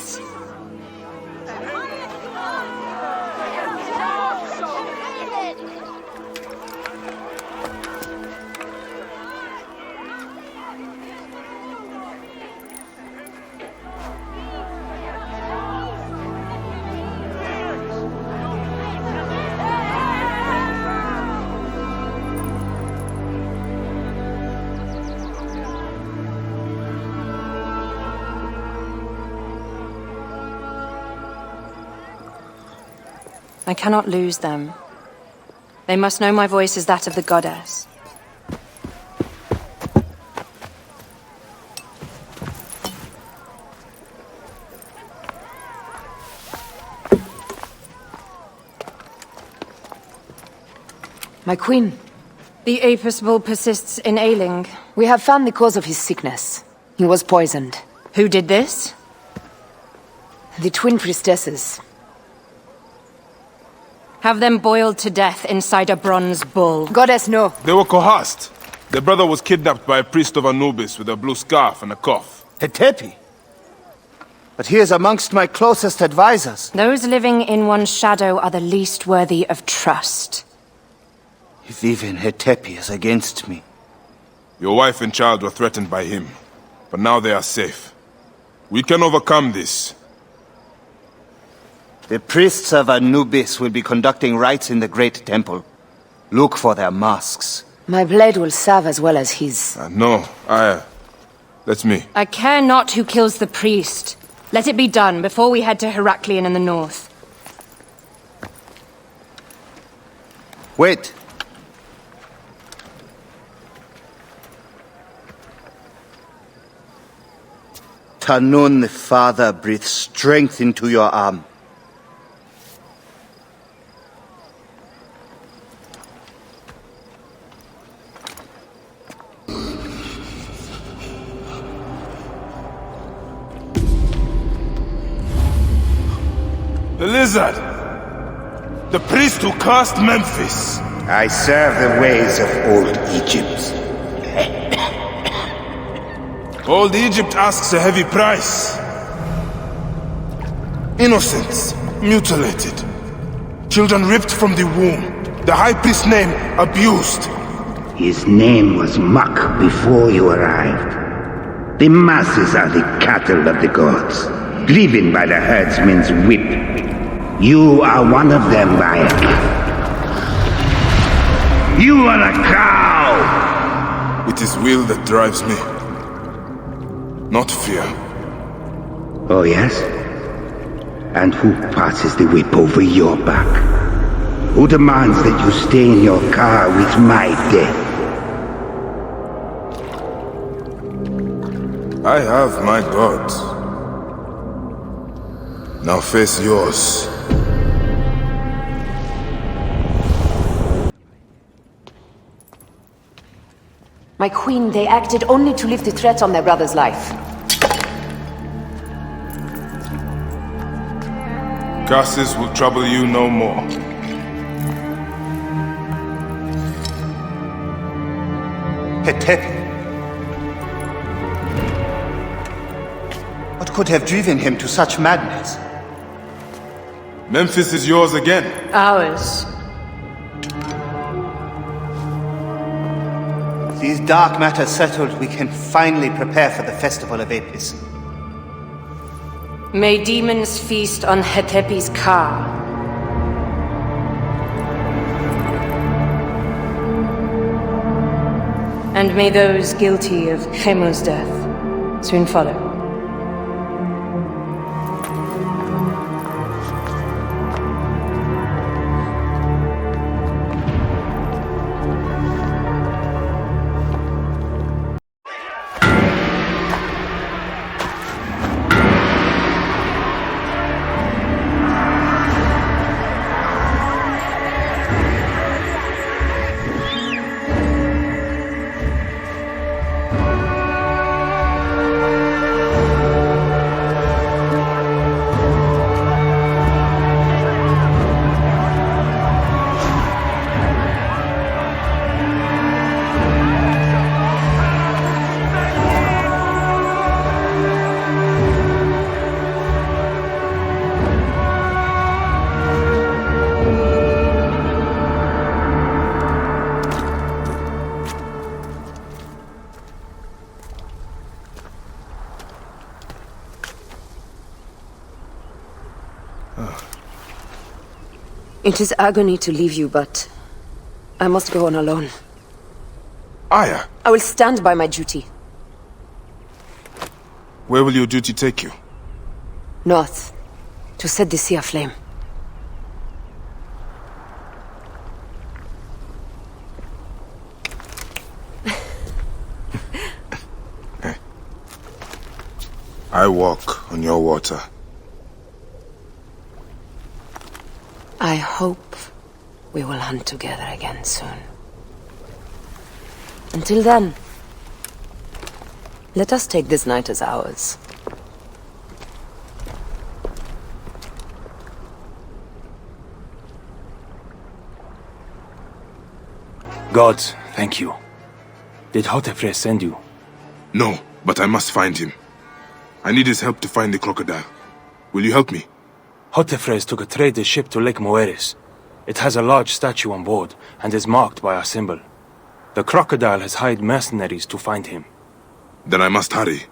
I cannot lose them. They must know my voice is that of the goddess. My queen. The Apis bull persists in ailing. We have found the cause of his sickness. He was poisoned. Who did this? The twin priestesses. Have them boiled to death inside a bronze bull. Goddess, no. They were coerced. Their brother was kidnapped by a priest of Anubis with a blue scarf and a cough. Hetepi? But he is amongst my closest advisors. Those living in one's shadow are the least worthy of trust. If even Hetepi is against me. Your wife and child were threatened by him, but now they are safe. We can overcome this. The priests of Anubis will be conducting rites in the Great Temple. Look for their masks. My blade will serve as well as his. No, that's me. I care not who kills the priest. Let it be done before we head to Heraklion in the north. Wait. Tanun the Father breathes strength into your arm. The lizard! The priest who cursed Memphis! I serve the ways of old Egypt. Old Egypt asks a heavy price. Innocents mutilated. Children ripped from the womb. The high priest's name abused. His name was Muck before you arrived. The masses are the cattle of the gods, driven by the herdsman's whip. You are one of them, Bayek. You are a cow! It is will that drives me, not fear. Oh, yes? And who passes the whip over your back? Who demands that you stay in your car with my death? I have my gods. Now face yours. My queen, they acted only to lift the threat on their brother's life. Curses will trouble you no more. Hetepi. What could have driven him to such madness? Memphis is yours again. Ours. These dark matters settled, we can finally prepare for the festival of Apis. May demons feast on Hetepi's car. And may those guilty of Chemu's death soon follow. It is agony to leave you, but I must go on alone. Aya, I will stand by my duty. where will your duty take you? North, to set the sea aflame. I walk on your water. I hope we will hunt together again soon. Until then, let us take this night as ours. Gods, thank you. Did Hotefres send you? No, but I must find him. I need his help to find the crocodile. Will you help me? Hotefres took a trader ship to Lake Moeris. It has a large statue on board and is marked by our symbol. The crocodile has hired mercenaries to find him. Then I must hurry.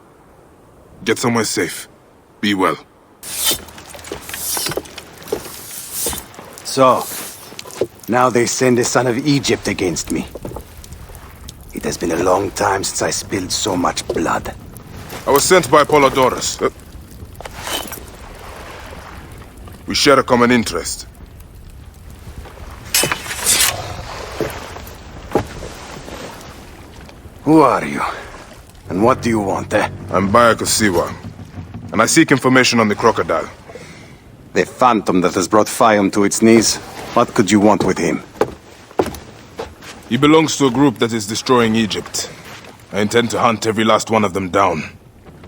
Get somewhere safe. Be well. So, now they send a son of Egypt against me. It has been a long time since I spilled so much blood. I was sent by Polydorus. We share a common interest. Who are you? And what do you want, eh? I'm Bayek of Siwa, and I seek information on the crocodile. The phantom that has brought Fayum to its knees. What could you want with him? He belongs to a group that is destroying Egypt. I intend to hunt every last one of them down.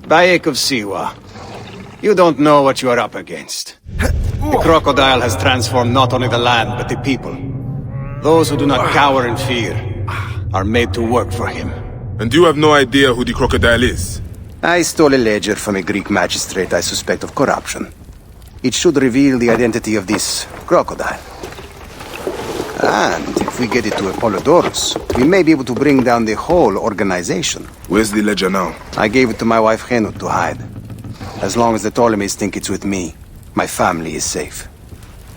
Bayek of Siwa, you don't know what you are up against. The crocodile has transformed not only the land, but the people. Those who do not cower in fear are made to work for him. And you have no idea who the crocodile is? I stole a ledger from a Greek magistrate I suspect of corruption. It should reveal the identity of this crocodile. And if we get it to Apollodorus, we may be able to bring down the whole organization. Where's the ledger now? I gave it to my wife Henut to hide. As long as the Ptolemies think it's with me, my family is safe.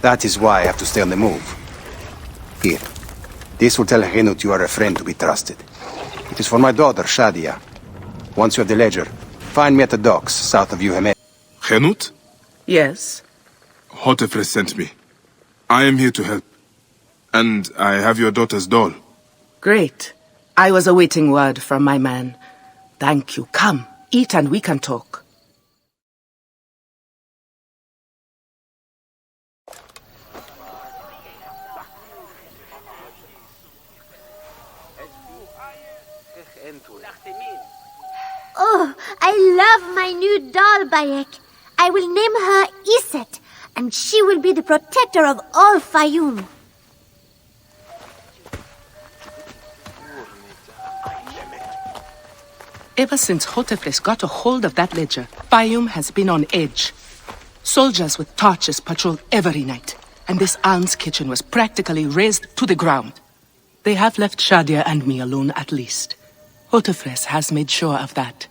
That is why I have to stay on the move. Here. This will tell Henut you are a friend to be trusted. It is for my daughter, Shadia. Once you have the ledger, find me at the docks south of Yuheme. Henut? Yes? Hotefres sent me. I am here to help. And I have your daughter's doll. Great. I was awaiting word from my man. Thank you. Come, eat and we can talk. Oh, I love my new doll, Bayek. I will name her Iset, and she will be the protector of all Fayum. Ever since Hotefres got a hold of that ledger, Fayum has been on edge. Soldiers with torches patrol every night, and this alms kitchen was practically razed to the ground. They have left Shadia and me alone at least. Hotefres has made sure of that.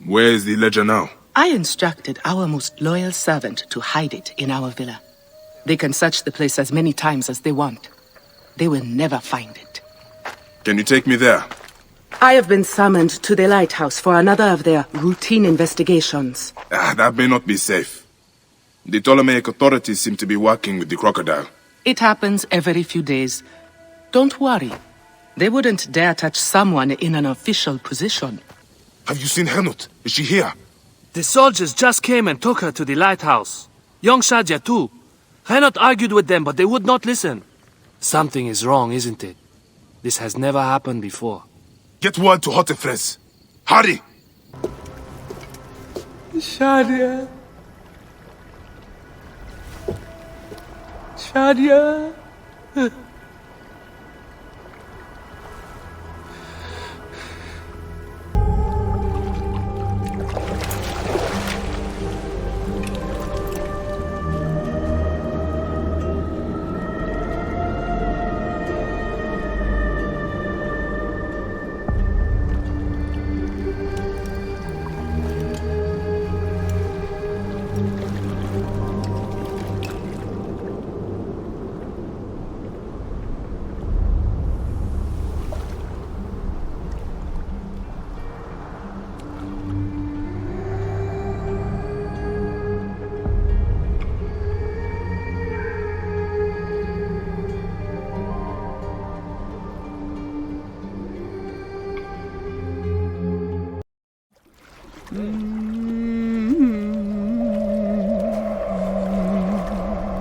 Where is the ledger now? I instructed our most loyal servant to hide it in our villa. They can search the place as many times as they want. They will never find it. Can you take me there? I have been summoned to the lighthouse for another of their routine investigations. That may not be safe. The Ptolemaic authorities seem to be working with the crocodile. It happens every few days. Don't worry. They wouldn't dare touch someone in an official position. Have you seen Henut? Is she here? The soldiers just came and took her to the lighthouse. Young Shadia too. Henut argued with them, but they would not listen. Something is wrong, isn't it? This has never happened before. Get word to Hotefres. Hurry! Shadia. Shadia.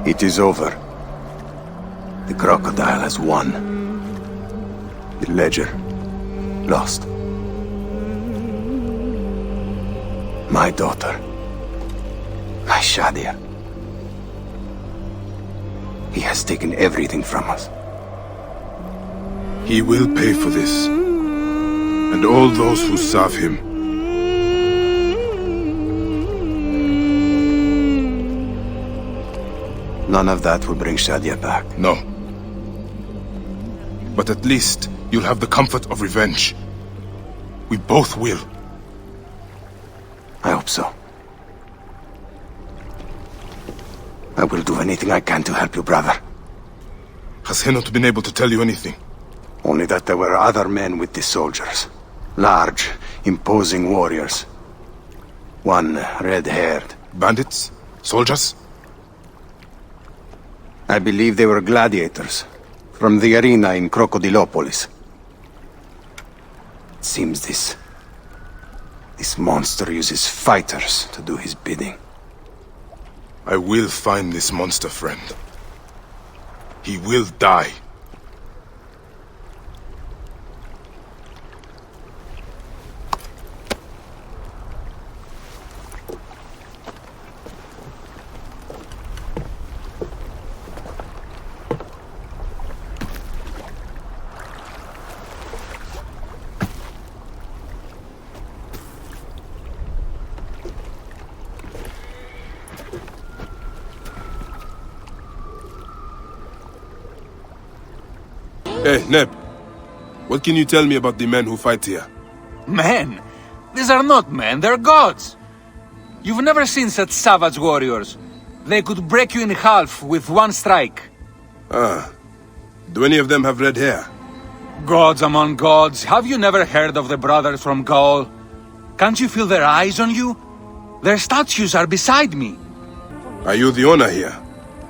It is over. The crocodile has won. The ledger lost. My daughter. My Shadia. He has taken everything from us. He will pay for this. And all those who serve him. None of that will bring Shadia back. No. But at least you'll have the comfort of revenge. We both will. I hope so. I will do anything I can to help you, brother. Has he not been able to tell you anything? Only that there were other men with the soldiers. Large, imposing warriors. One red-haired. Bandits? Soldiers? I believe they were gladiators. From the arena in Crocodilopolis. It seems this monster uses fighters to do his bidding. I will find this monster, friend. He will die. Hey, Neb. What can you tell me about the men who fight here? Men? These are not men, they're gods. You've never seen such savage warriors. They could break you in half with one strike. Ah. Do any of them have red hair? Gods among gods, have you never heard of the brothers from Gaul? Can't you feel their eyes on you? Their statues are beside me. Are you the owner here?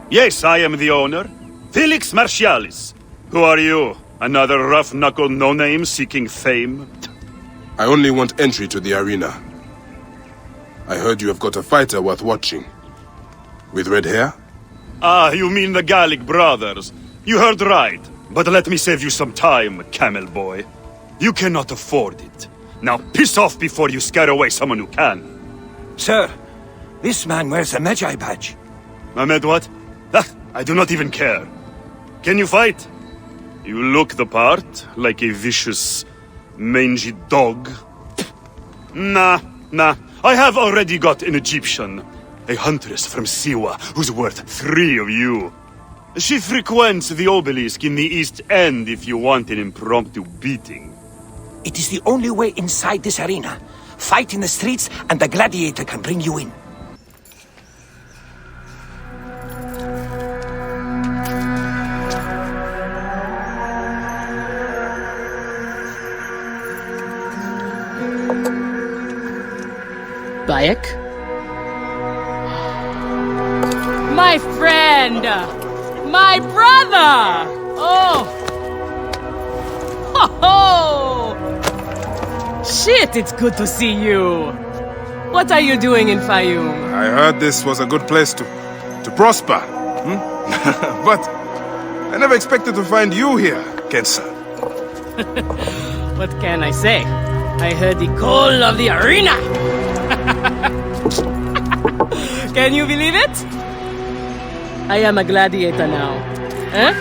Yes, I am the owner. Felix Martialis. Who are you? Another rough-knuckle no-name seeking fame? I only want entry to the arena. I heard you have got a fighter worth watching. With red hair? Ah, you mean the Gallic brothers. You heard right. But let me save you some time, camel boy. You cannot afford it. Now piss off before you scare away someone who can. Sir, this man wears a Magi badge. Ahmed what? Ah, I do not even care. Can you fight? You look the part, like a vicious, mangy dog. Nah. I have already got an Egyptian. A huntress from Siwa, who's worth 3 of you. She frequents the obelisk in the East End if you want an impromptu beating. It is the only way inside this arena. Fight in the streets and the gladiator can bring you in. Bayek? My friend! My brother! Oh! Ho ho! Shit, it's good to see you! What are you doing in Fayum? I heard this was a good place to prosper. But I never expected to find you here, Kensa. What can I say? I heard the call of the arena! Can you believe it? I am a gladiator now. Huh?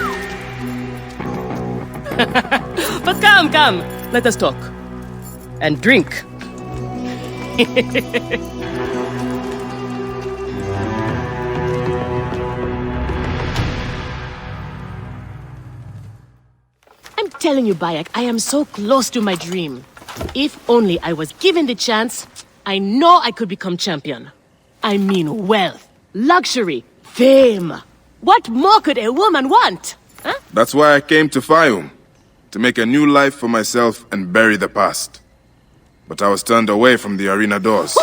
But come, let us talk. And drink. I'm telling you, Bayek, I am so close to my dream. If only I was given the chance, I know I could become champion. I mean wealth, luxury, fame. What more could a woman want? Huh? That's why I came to Fayum. To make a new life for myself and bury the past. But I was turned away from the arena doors.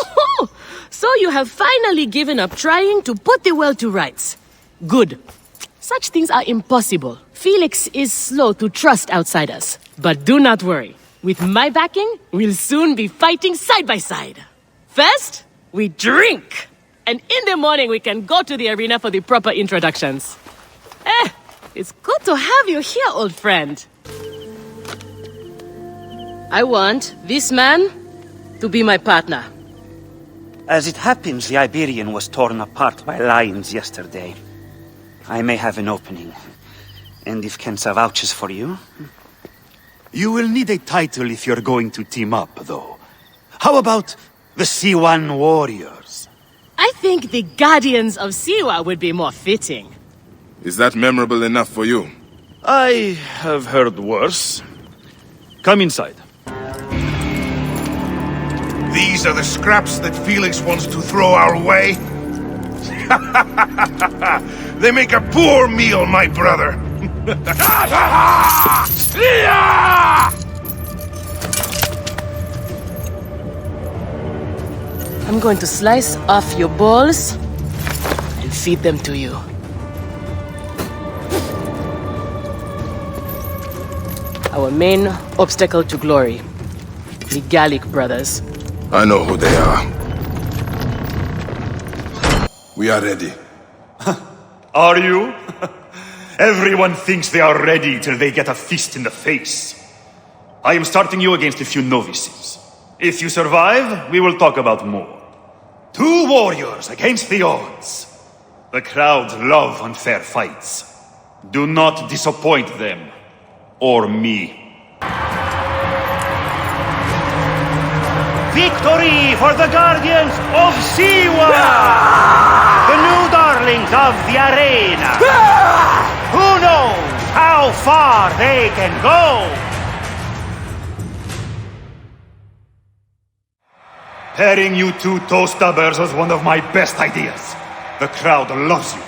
So you have finally given up trying to put the world to rights. Good. Such things are impossible. Felix is slow to trust outsiders. But do not worry. With my backing, we'll soon be fighting side by side. First, we drink. And in the morning, we can go to the arena for the proper introductions. It's good to have you here, old friend. I want this man to be my partner. As it happens, the Iberian was torn apart by lions yesterday. I may have an opening. And if Kensa vouches for you... You will need a title if you're going to team up, though. How about the C1 Warriors? I think the Guardians of Siwa would be more fitting. Is that memorable enough for you? I have heard worse. Come inside. These are the scraps that Felix wants to throw our way? They make a poor meal, my brother. I'm going to slice off your balls and feed them to you. Our main obstacle to glory, the Gallic brothers. I know who they are. We are ready. Are you? Everyone thinks they are ready till they get a fist in the face. I am starting you against a few novices. If you survive, we will talk about more. 2 warriors against the odds. The crowd love unfair fights. Do not disappoint them. Or me. Victory for the Guardians of Siwa! The new darlings of the arena! Who knows how far they can go? Pairing you 2 toe-stabbers was one of my best ideas. The crowd loves you.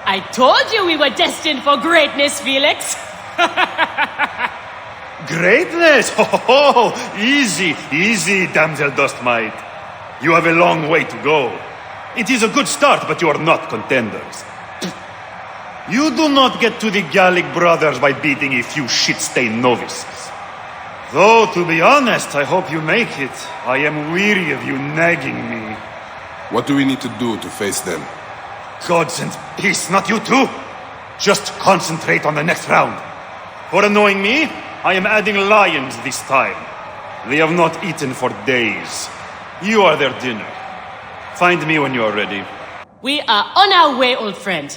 I told you we were destined for greatness, Felix! Greatness? Oh, easy, easy, damsel Dustmite. You have a long way to go. It is a good start, but you are not contenders. You do not get to the Gallic brothers by beating a few shit-stained novices. Though, to be honest, I hope you make it. I am weary of you nagging me. What do we need to do to face them? Gods and peace, not you too. Just concentrate on the next round. For annoying me, I am adding lions this time. They have not eaten for days. You are their dinner. Find me when you are ready. We are on our way, old friend.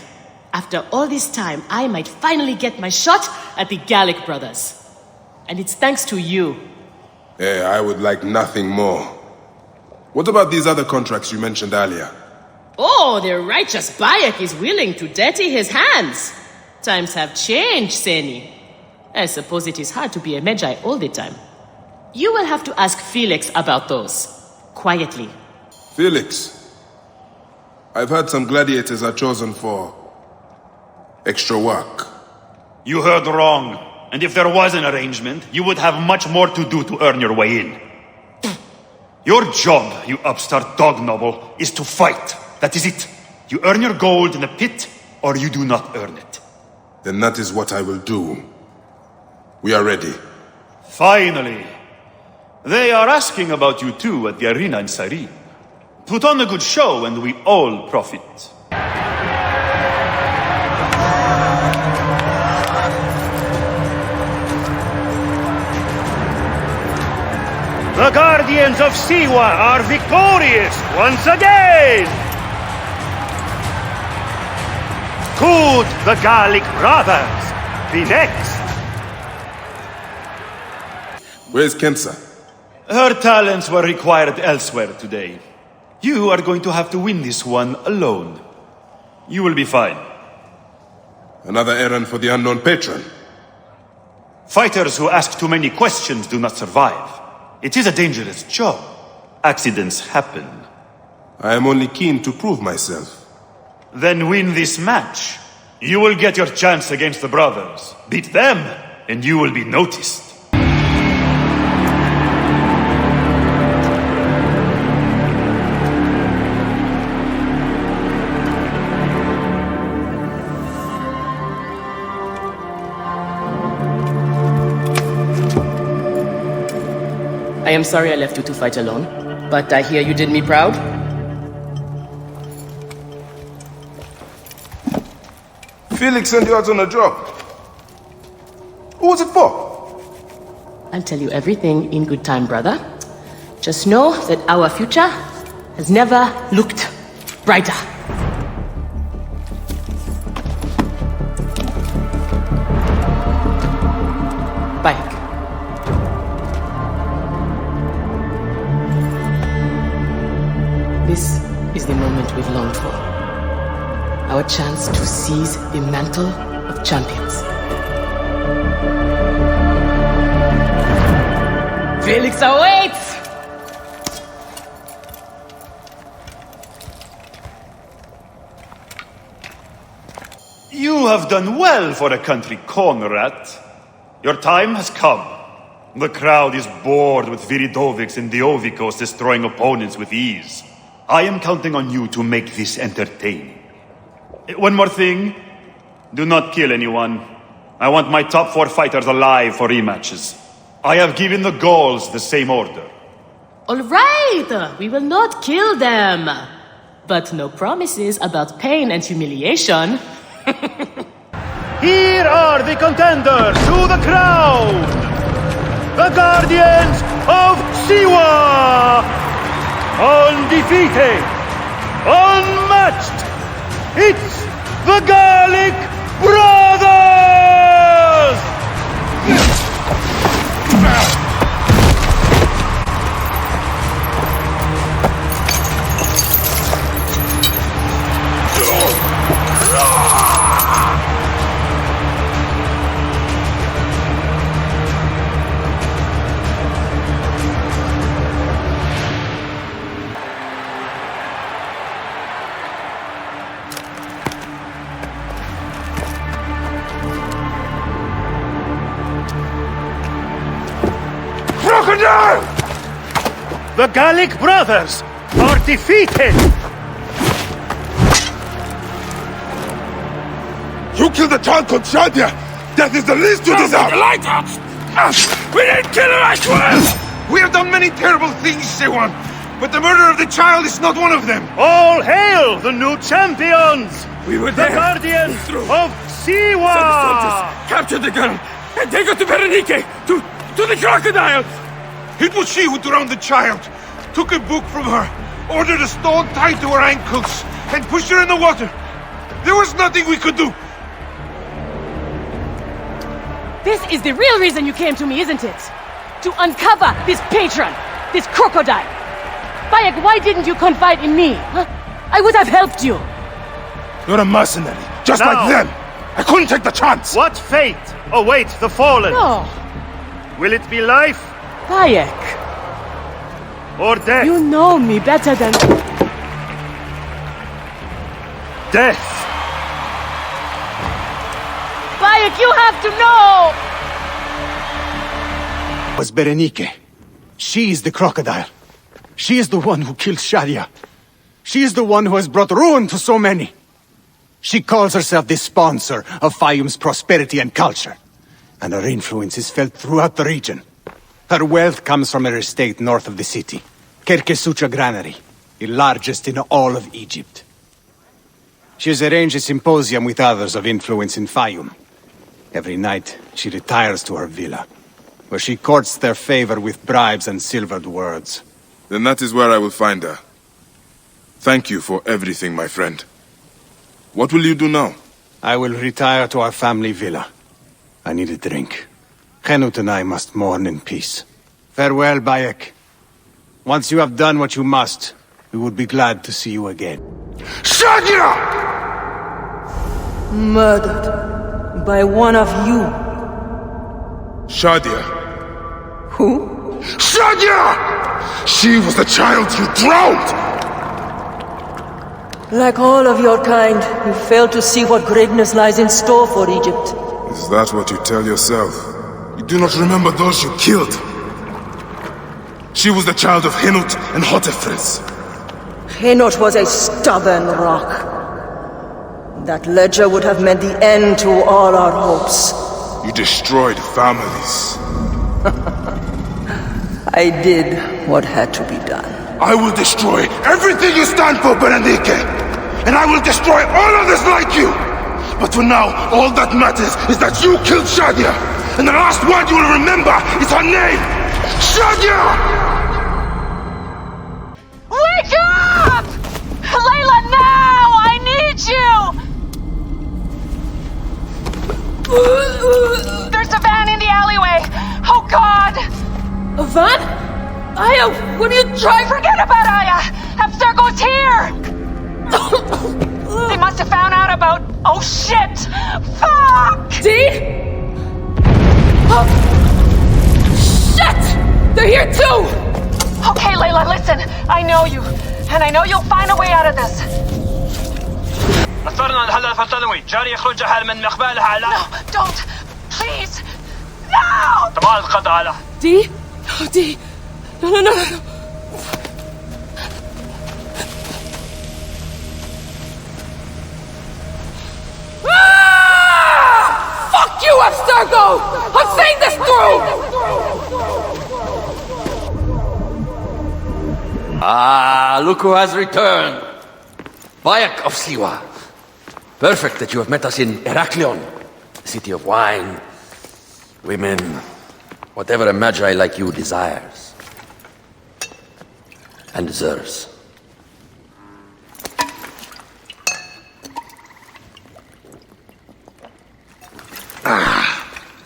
After all this time, I might finally get my shot at the Gallic brothers. And it's thanks to you. Hey, I would like nothing more. What about these other contracts you mentioned earlier? Oh, the righteous Bayek is willing to dirty his hands. Times have changed, Seni. I suppose it is hard to be a Magi all the time. You will have to ask Felix about those. Quietly. Felix. I've heard some gladiators are chosen for extra work. You heard wrong. And if there was an arrangement, you would have much more to do to earn your way in. Your job, you upstart dog noble, is to fight. That is it. You earn your gold in the pit, or you do not earn it. Then that is what I will do. We are ready. Finally. They are asking about you too at the arena in Cyrene. Put on a good show and we all profit. The Guardians of Siwa are victorious once again! Could the Gallic brothers be next? Where's Kensa? Her talents were required elsewhere today. You are going to have to win this one alone. You will be fine. Another errand for the unknown patron. Fighters who ask too many questions do not survive. It is a dangerous job. Accidents happen. I am only keen to prove myself. Then win this match. You will get your chance against the brothers. Beat them, and you will be noticed. I am sorry I left you to fight alone, but I hear you did me proud. Felix sent you out on a job. Who was it for? I'll tell you everything in good time, brother. Just know that our future has never looked brighter. Bayek. This is the moment we've longed for. Our chance to seize the mantle of champions. Felix awaits! You have done well for a country corn rat. Your time has come. The crowd is bored with Viridovics and Diovikos destroying opponents with ease. I am counting on you to make this entertaining. One more thing. Do not kill anyone. I want my top 4 fighters alive for rematches. I have given the Gauls the same order. All right, we will not kill them. But no promises about pain and humiliation. Here are the contenders to the crown! The Guardians of Siwa! Undefeated! Unmatched! It's the Gallic Brothers! Crocodile! The Gallic Brothers are defeated! You killed the child called Shadia! That is the least you deserve! The lighthouse! We didn't kill her, I swear! We have done many terrible things, Sewan, but the murder of the child is not one of them! All hail the new champions! We were the there. Guardians of Siwa! Capture the girl and take her to Berenike, to the crocodile! It was she who drowned the child, took a book from her, ordered a stone tied to her ankles, and pushed her in the water. There was nothing we could do. This is the real reason you came to me, isn't it? To uncover this patron, this crocodile. Bayek, why didn't you confide in me? Huh? I would have helped you. You're a mercenary, just Now, like them. I couldn't take the chance. What fate awaits the fallen? No. Will it be life? Bayek. Or death? You know me better than... Death! Bayek, you have to know! Was Berenike. She is the crocodile. She is the one who killed Shadia. She is the one who has brought ruin to so many. She calls herself the sponsor of Fayum's prosperity and culture. And her influence is felt throughout the region. Her wealth comes from her estate north of the city. Kerkesucha Granary, the largest in all of Egypt. She has arranged a symposium with others of influence in Fayum. Every night, she retires to her villa, where she courts their favor with bribes and silvered words. Then that is where I will find her. Thank you for everything, my friend. What will you do now? I will retire to our family villa. I need a drink. Henut and I must mourn in peace. Farewell, Bayek. Once you have done what you must, we would be glad to see you again. Shadia! Murdered by one of you. Shadia. Who? Shadia! She was the child you drowned! Like all of your kind, you fail to see what greatness lies in store for Egypt. Is that what you tell yourself? You do not remember those you killed. She was the child of Henut and Hotefres. Henot was a stubborn rock. That ledger would have meant the end to all our hopes. You destroyed families. I did what had to be done. I will destroy everything you stand for, Berenike! And I will destroy all others like you! But for now, all that matters is that you killed Shadia! And the last word you will remember is her name! Shadia! Wake up! Layla, now! I need you! There's a van in the alleyway! Oh, God! A van? Aya, what are you trying? Forget about Aya! Abstergo's here! They must have found out about... Oh, shit! Fuck! Dee? Oh. Shit! They're here too! Okay, Layla, listen. I know you. And I know you'll find a way out of this. No, don't! Please! No! Dee? Oh, Dee. No. Fuck you, Abstergo! I'm saying this through! Ah, look who has returned. Bayek of Siwa. Perfect that you have met us in Heraklion, the city of wine, women, whatever a magi like you desires and deserves.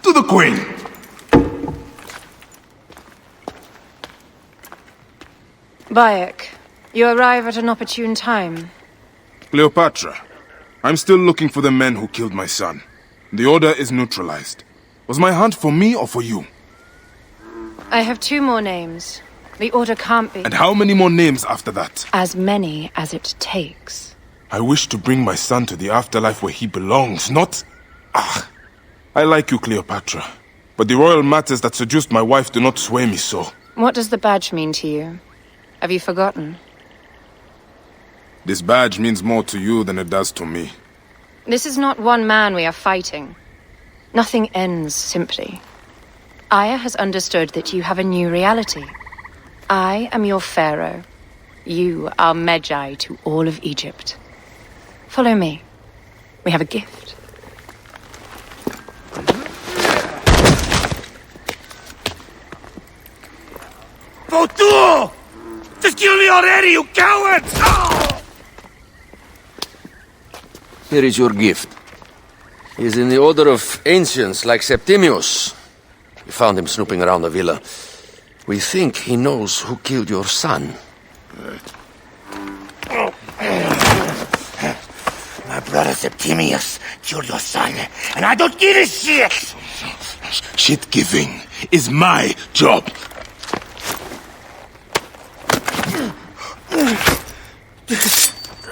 To the Queen! Bayek, you arrive at an opportune time. Cleopatra, I'm still looking for the men who killed my son. The order is neutralized. Was my hunt for me or for you? I have 2 more names. The order can't be... And how many more names after that? As many as it takes. I wish to bring my son to the afterlife where he belongs, not... I like you, Cleopatra. But the royal matters that seduced my wife do not sway me so. What does the badge mean to you? Have you forgotten? This badge means more to you than it does to me. This is not one man we are fighting. Nothing ends simply. Aya has understood that you have a new reality. I am your pharaoh. You are Medjay to all of Egypt. Follow me. We have a gift. Votu! Just kill me already, you cowards! Oh! Here is your gift. He is in the order of ancients like Septimius. We found him snooping around the villa. We think he knows who killed your son. My brother Septimius killed your son, and I don't give a shit! Shit-giving is my job.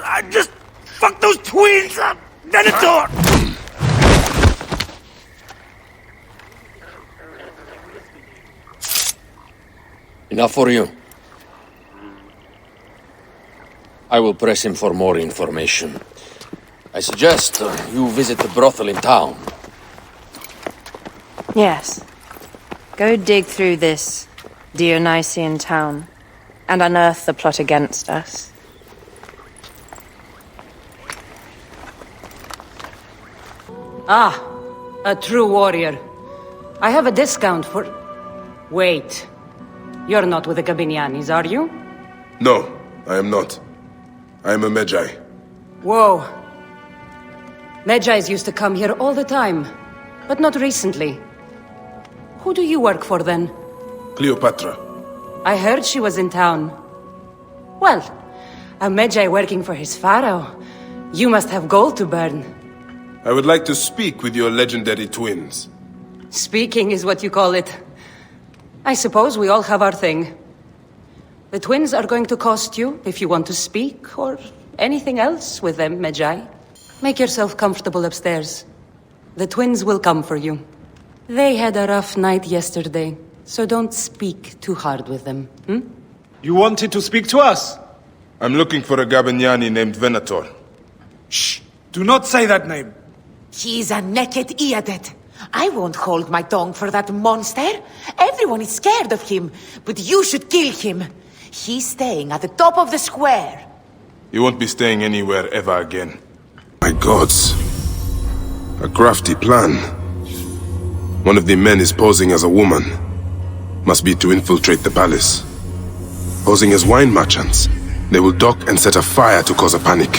I just fucked those twins up! Venator! Enough for you. I will press him for more information. I suggest you visit the brothel in town. Yes. Go dig through this Dionysian town and unearth the plot against us. Ah, a true warrior. I have a discount for... Wait. You're not with the Gabinianis, are you? No, I am not. I am a Medjay. Whoa. Medjais used to come here all the time, but not recently. Who do you work for, then? Cleopatra. I heard she was in town. Well, a Medjay working for his pharaoh. You must have gold to burn. I would like to speak with your legendary twins. Speaking is what you call it. I suppose we all have our thing. The twins are going to cost you if you want to speak, or anything else with them, Medjay. Make yourself comfortable upstairs. The twins will come for you. They had a rough night yesterday, so don't speak too hard with them, hmm? You wanted to speak to us? I'm looking for a Gabiniani named Venator. Shh! Do not say that name! He's a naked idiot. I won't hold my tongue for that monster. Everyone is scared of him, but you should kill him. He's staying at the top of the square. You won't be staying anywhere ever again. My gods. A crafty plan. One of the men is posing as a woman. Must be to infiltrate the palace. Posing as wine merchants, they will dock and set a fire to cause a panic.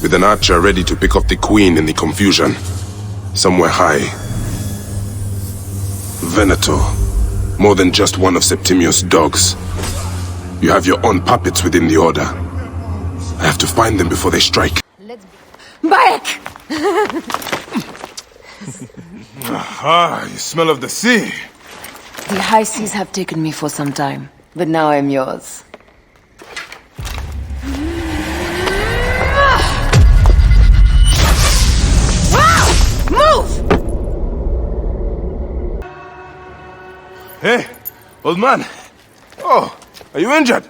With an archer ready to pick off the queen in the confusion. Somewhere high. Venator. More than just one of Septimius' dogs. You have your own puppets within the Order. I have to find them before they strike. Bayek! Ah, you smell of the sea. The high seas have taken me for some time, but now I'm yours. Move! Hey, old man. Oh, are you injured?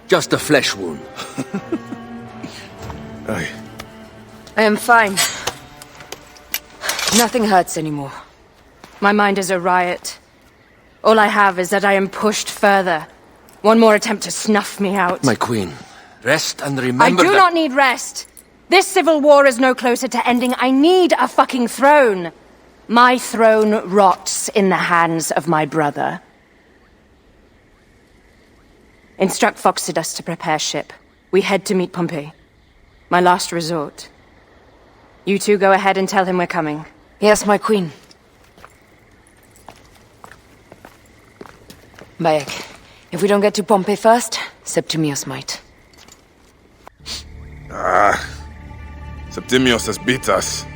Just a flesh wound. Aye. I am fine. Nothing hurts anymore. My mind is a riot. All I have is that I am pushed further. One more attempt to snuff me out. My queen, rest and remember I do not need rest. This civil war is no closer to ending. I need a fucking throne. My throne rots in the hands of my brother. Instruct Phoxidas to prepare ship. We head to meet Pompey. My last resort. You two go ahead and tell him we're coming. Yes, my queen. Bayek, if we don't get to Pompey first, Septimius might. Ah, Septimius has beat us.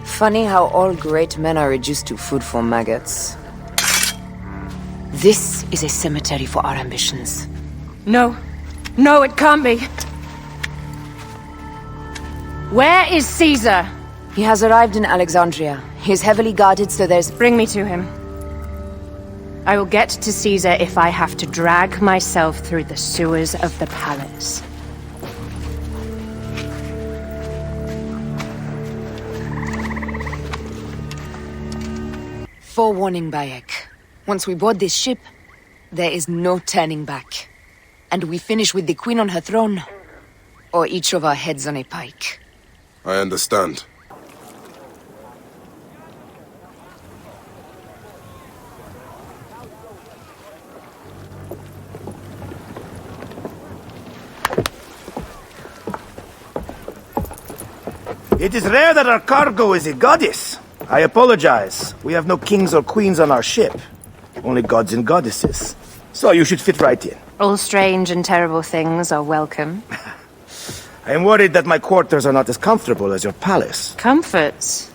Funny how all great men are reduced to food for maggots. This is a cemetery for our ambitions. No. No, it can't be. Where is Caesar? He has arrived in Alexandria. He is heavily guarded, so there's... Bring me to him. I will get to Caesar if I have to drag myself through the sewers of the palace. Forewarning, Bayek. Once we board this ship, there is no turning back. And we finish with the queen on her throne, or each of our heads on a pike. I understand. It is rare that our cargo is a goddess. I apologize. We have no kings or queens on our ship. Only gods and goddesses. So you should fit right in. All strange and terrible things are welcome. I am worried that my quarters are not as comfortable as your palace. Comforts?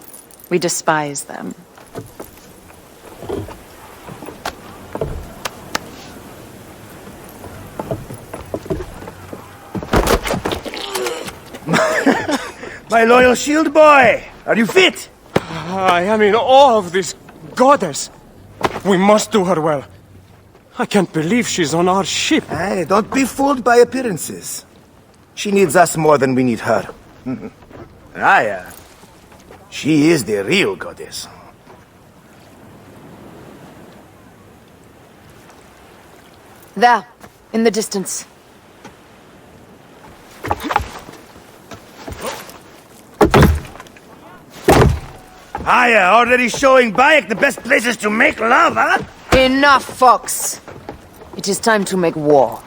We despise them. My loyal shield boy! Are you fit? I am in awe of this goddess. We must do her well. I can't believe she's on our ship. Hey, don't be fooled by appearances. She needs us more than we need her. She is the real goddess. There, in the distance. Aya, already showing Bayek the best places to make love, huh? Enough, Fox. It is time to make war.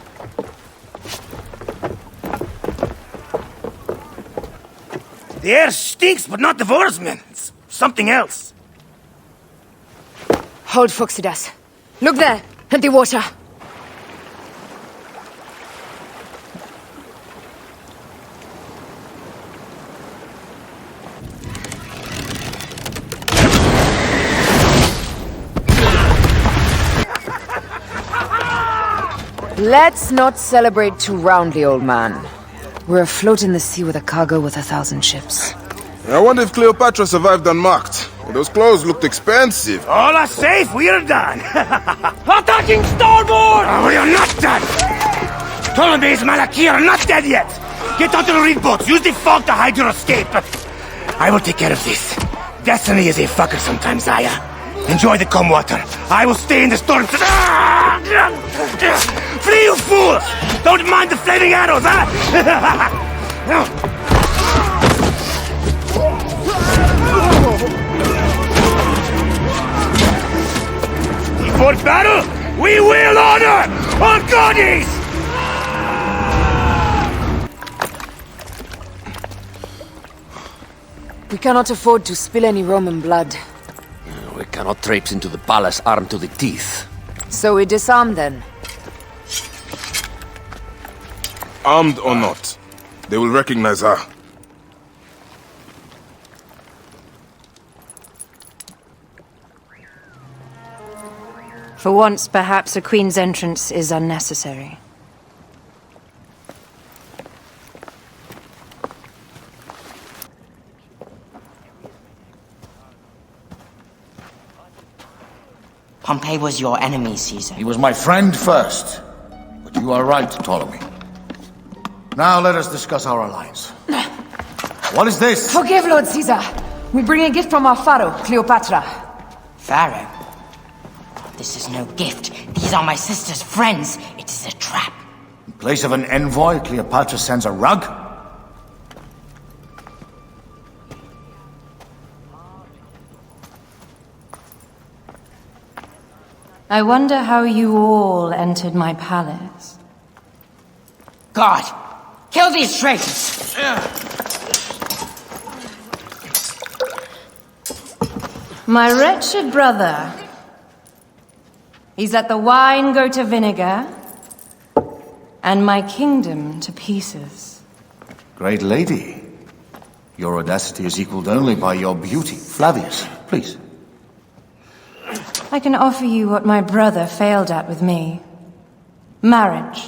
The air stinks, but not the Vorsman. It's something else. Hold, Phoxidas. Look there, at the water. Let's not celebrate too roundly, old man. We're afloat in the sea with a cargo with 1,000 ships. I wonder if Cleopatra survived unmarked. Those clothes looked expensive. All are safe, we are done. Attacking starboard! Oh, we are not done! Ptolemy's Malaki are not dead yet! Get onto the reed boats, use the fog to hide your escape. I will take care of this. Destiny is a fucker sometimes, Aya. Enjoy the calm water. I will stay in the storm. Flee, you fools! Don't mind the flaming arrows, huh? We cannot afford to spill any Roman blood. We cannot traipse into the palace armed to the teeth. So we disarm then? Armed or not, they will recognize her. For once, perhaps a queen's entrance is unnecessary. Pompey was your enemy, Caesar. He was my friend first. But you are right, Ptolemy. Now let us discuss our alliance. What is this? Forgive, Lord Caesar. We bring a gift from our pharaoh, Cleopatra. Pharaoh? This is no gift. These are my sister's friends. It is a trap. In place of an envoy, Cleopatra sends a rug? I wonder how you all entered my palace. God! Kill these traitors! My wretched brother. He's let the wine go to vinegar, and my kingdom to pieces. Great lady. Your audacity is equaled only by your beauty. Flavius, please. I can offer you what my brother failed at with me. Marriage.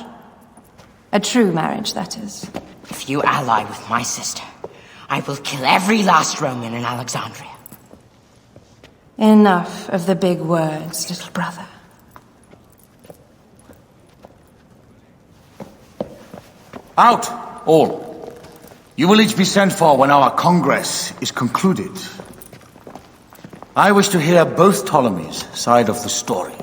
A true marriage, that is. If you ally with my sister, I will kill every last Roman in Alexandria. Enough of the big words, little brother. Out, all. You will each be sent for when our congress is concluded. I wish to hear both Ptolemy's side of the story.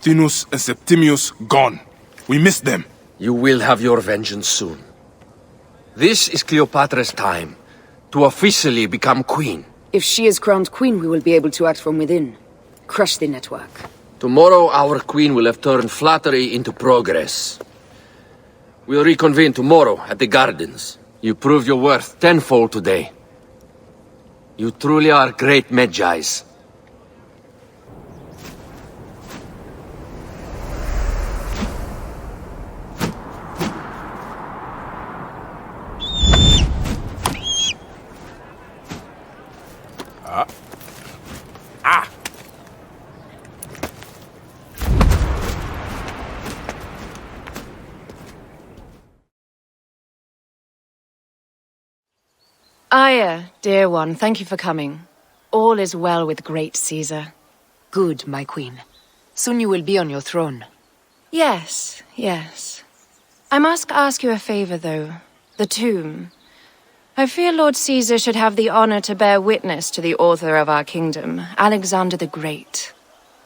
Tinus and Septimius gone. We missed them. You will have your vengeance soon. This is Cleopatra's time to officially become queen. If she is crowned queen, we will be able to act from within. Crush the network. Tomorrow, our queen will have turned flattery into progress. We'll reconvene tomorrow at the gardens. You proved your worth tenfold today. You truly are great Magi's. Aya, dear one, thank you for coming. All is well with great Caesar. Good, my queen. Soon you will be on your throne. Yes, yes. I must ask you a favor, though. The tomb. I fear Lord Caesar should have the honor to bear witness to the author of our kingdom, Alexander the Great.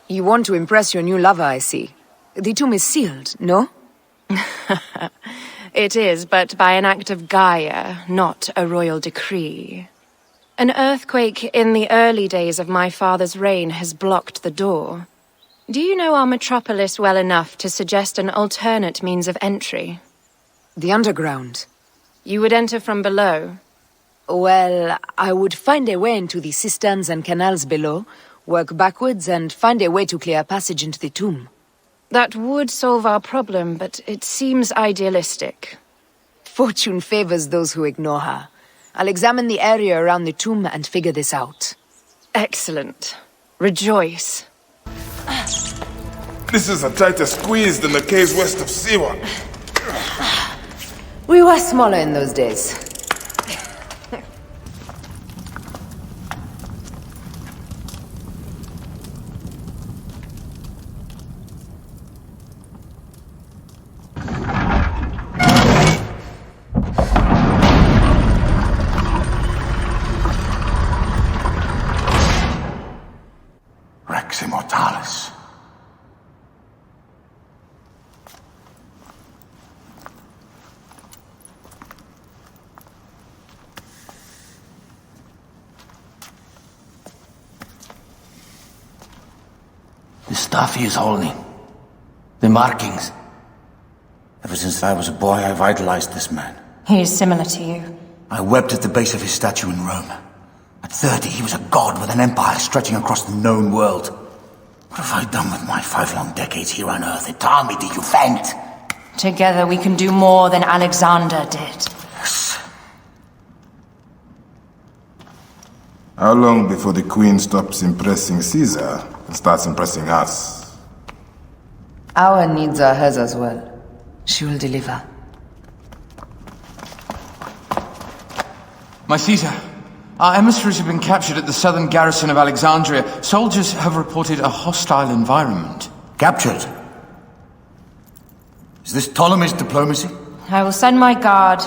You want to impress your new lover, I see. The tomb is sealed, no? It is, but by an act of Gaia, not a royal decree. An earthquake in the early days of my father's reign has blocked the door. Do you know our metropolis well enough to suggest an alternate means of entry? The underground. You would enter from below? Well, I would find a way into the cisterns and canals below, work backwards, and find a way to clear a passage into the tomb. That would solve our problem, but it seems idealistic. Fortune favors those who ignore her. I'll examine the area around the tomb and figure this out. Excellent. Rejoice. This is a tighter squeeze than the caves west of Siwa. We were smaller in those days. Rex Immortalis. The stuff he is holding. The markings. Ever since I was a boy, I've idolized this man. He is similar to you. I wept at the base of his statue in Rome. At 30, he was a god with an empire stretching across the known world. What have I done with my 5 long decades here on Earth? It taught me to you vent. Together we can do more than Alexander did. Yes. How long before the Queen stops impressing Caesar and starts impressing us? Our needs are hers as well. She will deliver. My Caesar, our emissaries have been captured at the southern garrison of Alexandria. Soldiers have reported a hostile environment. Captured? Is this Ptolemy's diplomacy? I will send my guard.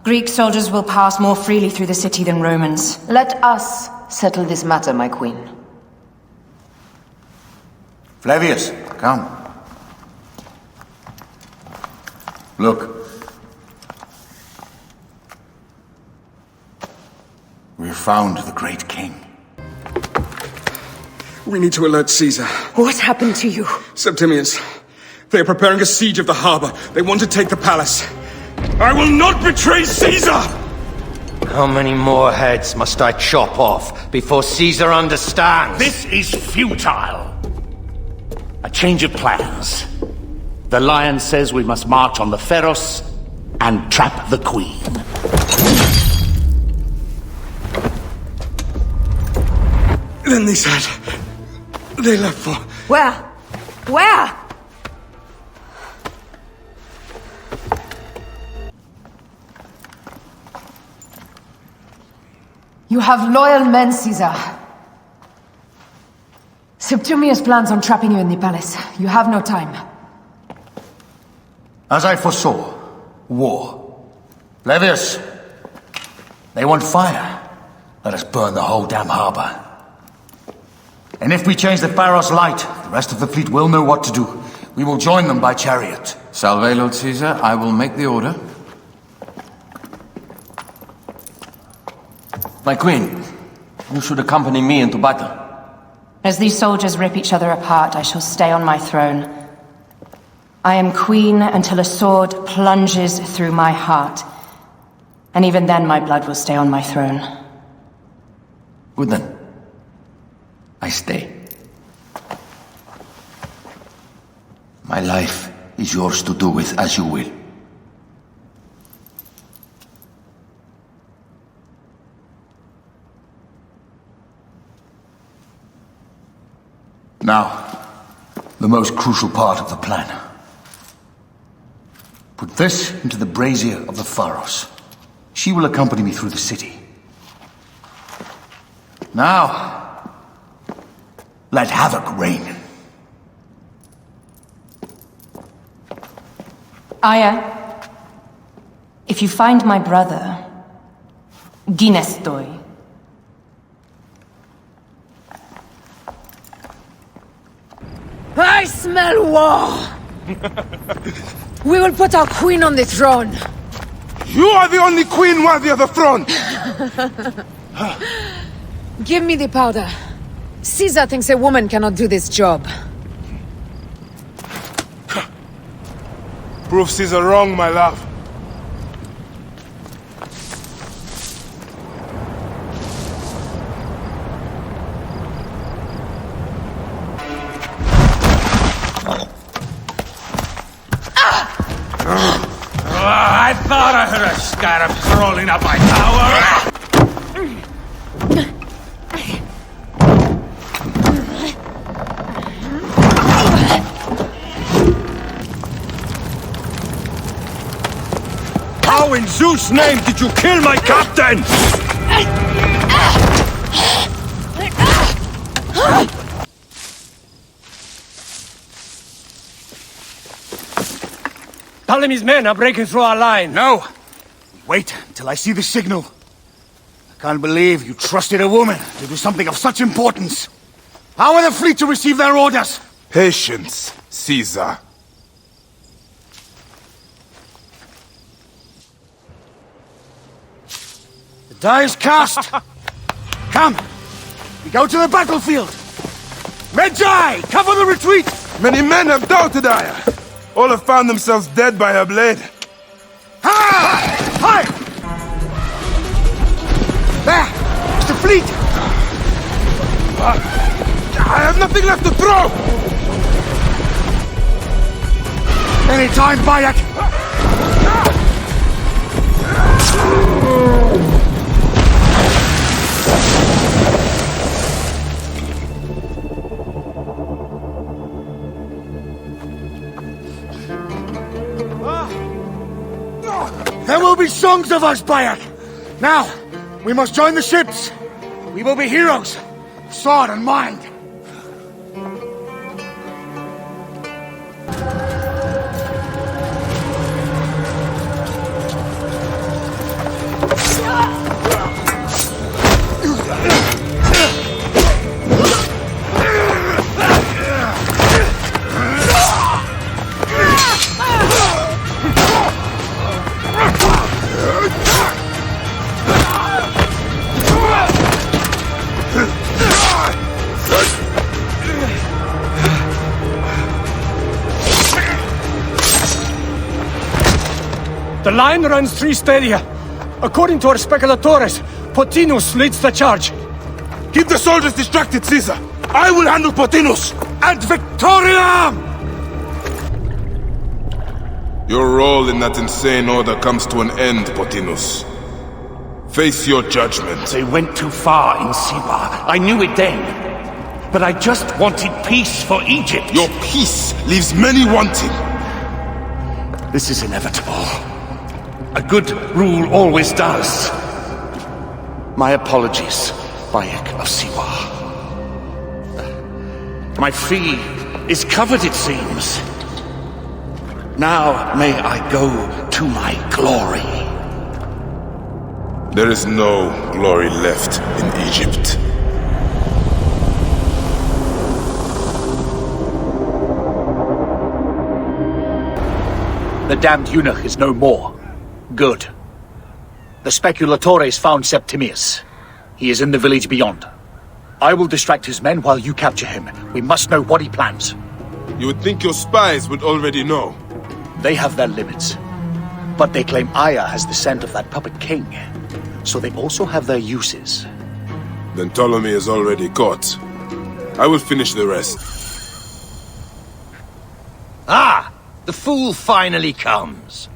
Greek soldiers will pass more freely through the city than Romans. Let us settle this matter, my queen. Flavius, come. Look. We have found the great king. We need to alert Caesar. What happened to you? Septimius. They are preparing a siege of the harbor. They want to take the palace. I will not betray Caesar! How many more heads must I chop off before Caesar understands? This is futile. A change of plans. The Lion says we must march on the Pharos and trap the Queen. Then they said... they left for... Where? Where? You have loyal men, Caesar. Septimius plans on trapping you in the palace. You have no time. As I foresaw, war. Flavius, they want fire. Let us burn the whole damn harbor. And if we change the Pharos light, the rest of the fleet will know what to do. We will join them by chariot. Salve, Lord Caesar. I will make the order. My queen, you should accompany me into battle. As these soldiers rip each other apart, I shall stay on my throne. I am queen until a sword plunges through my heart. And even then my blood will stay on my throne. Good then. I stay. My life is yours to do with as you will. Now, the most crucial part of the plan. Put this into the brazier of the Pharos. She will accompany me through the city. Now, let havoc reign. Aya, if you find my brother, Ginestoi. I smell war! We will put our queen on the throne. You are the only queen worthy of the throne! Give me the powder. Caesar thinks a woman cannot do this job. Prove Caesar wrong, my love. I thought I heard a scarab crawling up my tower! How in Zeus' name did you kill my captain? Ptolemy's men are breaking through our line. No! Wait till I see the signal. I can't believe you trusted a woman to do something of such importance. How are the fleet to receive their orders? Patience, Caesar. The die is cast! Come! We go to the battlefield! Medjay! Cover the retreat! Many men have doubted Aya. All have found themselves dead by her blade. Hi! There! It's the fleet! I have nothing left to throw! Anytime, Bayek! There will be songs of us, Bayek! Now, we must join the ships! We will be heroes! Sword and mind! The line runs 3 stadia. According to our speculatores, Potinus leads the charge. Keep the soldiers distracted, Caesar. I will handle Potinus. And Victoria! Your role in that insane order comes to an end, Potinus. Face your judgment. They went too far in Siwa. I knew it then. But I just wanted peace for Egypt. Your peace leaves many wanting. This is inevitable. A good rule always does. My apologies, Bayek of Siwa. My fee is covered, it seems. Now may I go to my glory. There is no glory left in Egypt. The damned eunuch is no more. Good. The speculatores found Septimius. He is in the village beyond. I will distract his men while you capture him. We must know what he plans. You would think your spies would already know. They have their limits. But they claim Aya has the scent of that puppet king. So they also have their uses. Then Ptolemy is already caught. I will finish the rest. Ah! The fool finally comes.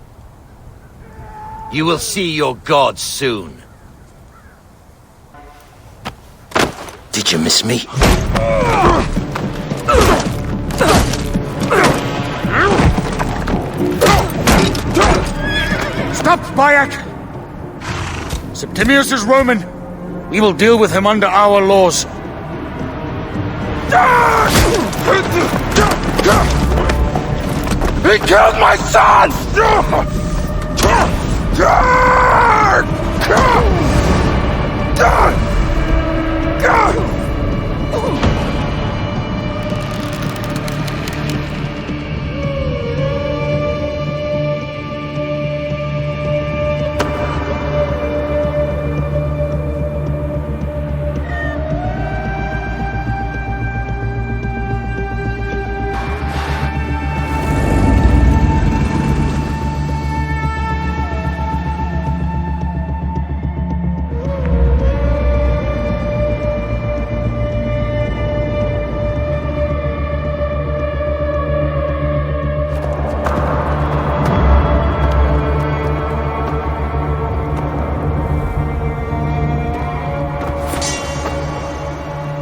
You will see your god soon. Did you miss me? Stop, Bayek! Septimius is Roman. We will deal with him under our laws. He killed my son!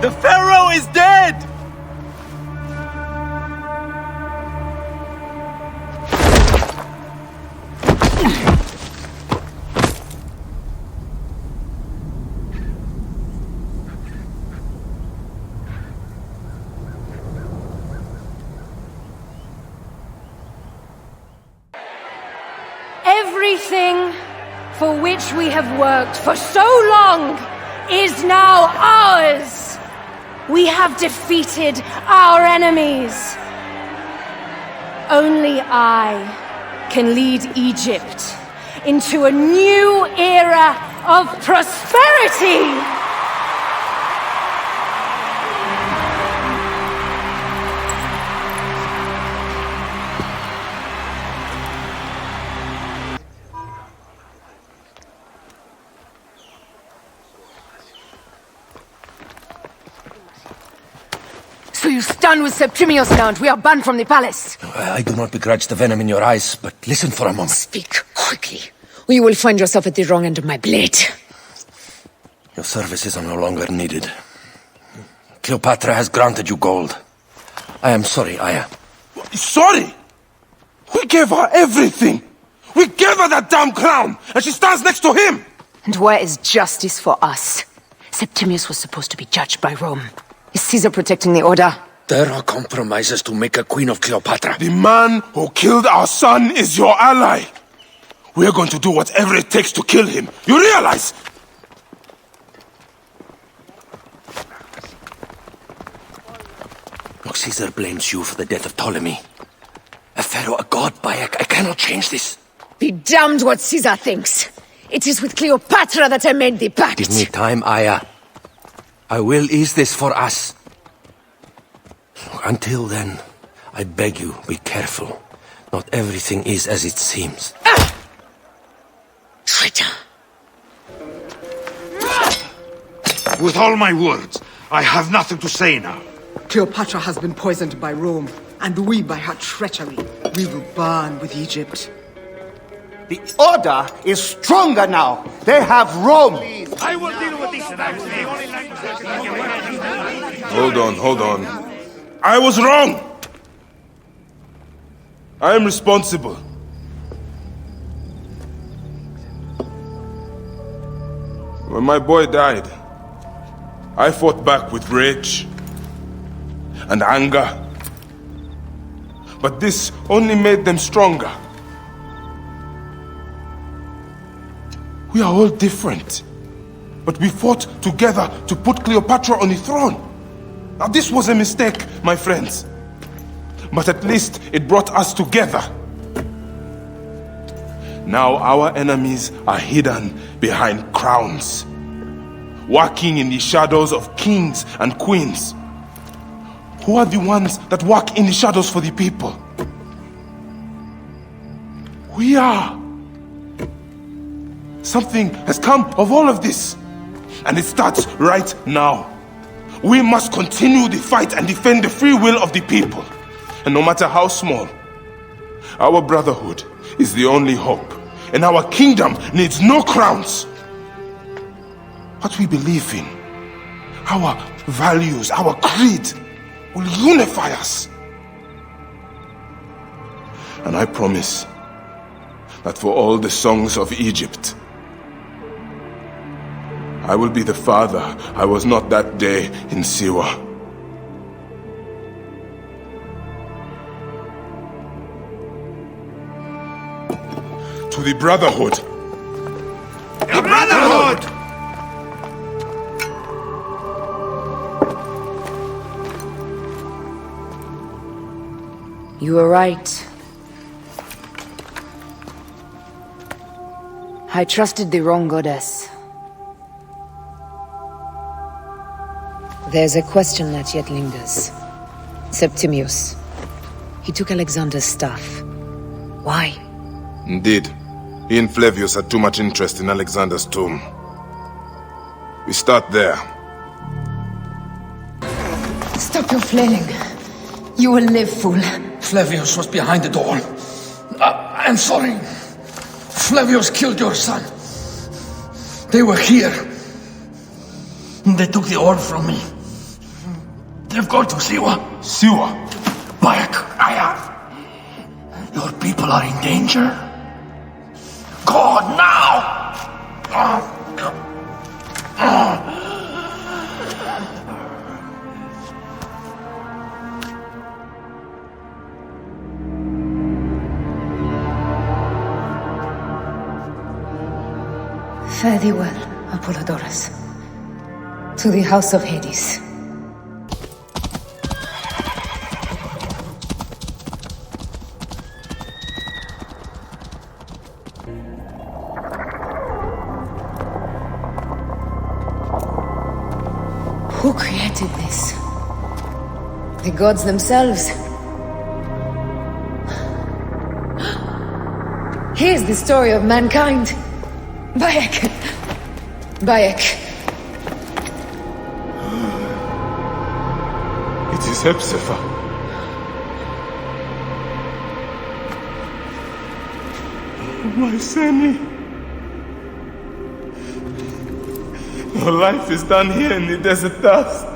The Pharaoh is dead! Everything for which we have worked for so long is now ours! We have defeated our enemies. Only I can lead Egypt into a new era of prosperity! Do you stand with Septimius now and we are banned from the palace? I do not begrudge the venom in your eyes, but listen for a moment. Speak quickly, or you will find yourself at the wrong end of my blade. Your services are no longer needed. Cleopatra has granted you gold. I am sorry, Aya. Sorry? We gave her everything. We gave her that damn crown, and she stands next to him. And where is justice for us? Septimius was supposed to be judged by Rome. Is Caesar protecting the order? There are compromises to make a queen of Cleopatra. The man who killed our son is your ally. We're going to do whatever it takes to kill him. You realize? Look, Caesar blames you for the death of Ptolemy. A pharaoh, a god, Bayek. I cannot change this. Be damned what Caesar thinks. It is with Cleopatra that I made the pact. Give me time, Aya. I will ease this for us. Until then, I beg you, be careful. Not everything is as it seems. Traitor! With all my words, I have nothing to say now. Cleopatra has been poisoned by Rome, and we by her treachery. We will burn with Egypt. The order is stronger now. They have Rome. I will deal with this. Hold on. I was wrong. I am responsible. When my boy died, I fought back with rage and anger. But this only made them stronger. We are all different. But we fought together to put Cleopatra on the throne. Now this was a mistake, my friends. But at least it brought us together. Now our enemies are hidden behind crowns, walking in the shadows of kings and queens. Who are the ones that walk in the shadows for the people? We are. Something has come of all of this, and it starts right now. We must continue the fight and defend the free will of the people. And no matter how small, our brotherhood is the only hope, and our kingdom needs no crowns. What we believe in, our values, our creed, will unify us. And I promise that for all the songs of Egypt, I will be the father I was not that day in Siwa. To the Brotherhood. The Brotherhood! You were right. I trusted the wrong goddess. There's a question that yet lingers. Septimius. He took Alexander's staff. Why? Indeed. He and Flavius had too much interest in Alexander's tomb. We start there. Stop your flailing. You will live, fool. Flavius was behind the door. I'm sorry. Flavius killed your son. They were here. They took the orb from me. They've gone to Siwa. Siwa? Bayek, Aya. Your people are in danger. Go now! Fare thee well, Apollodorus. To the House of Hades. Who created this? The gods themselves. Here's the story of mankind. Bayek. Bayek. It is Hepzibah. My Seni. Your life is done here in the desert dust.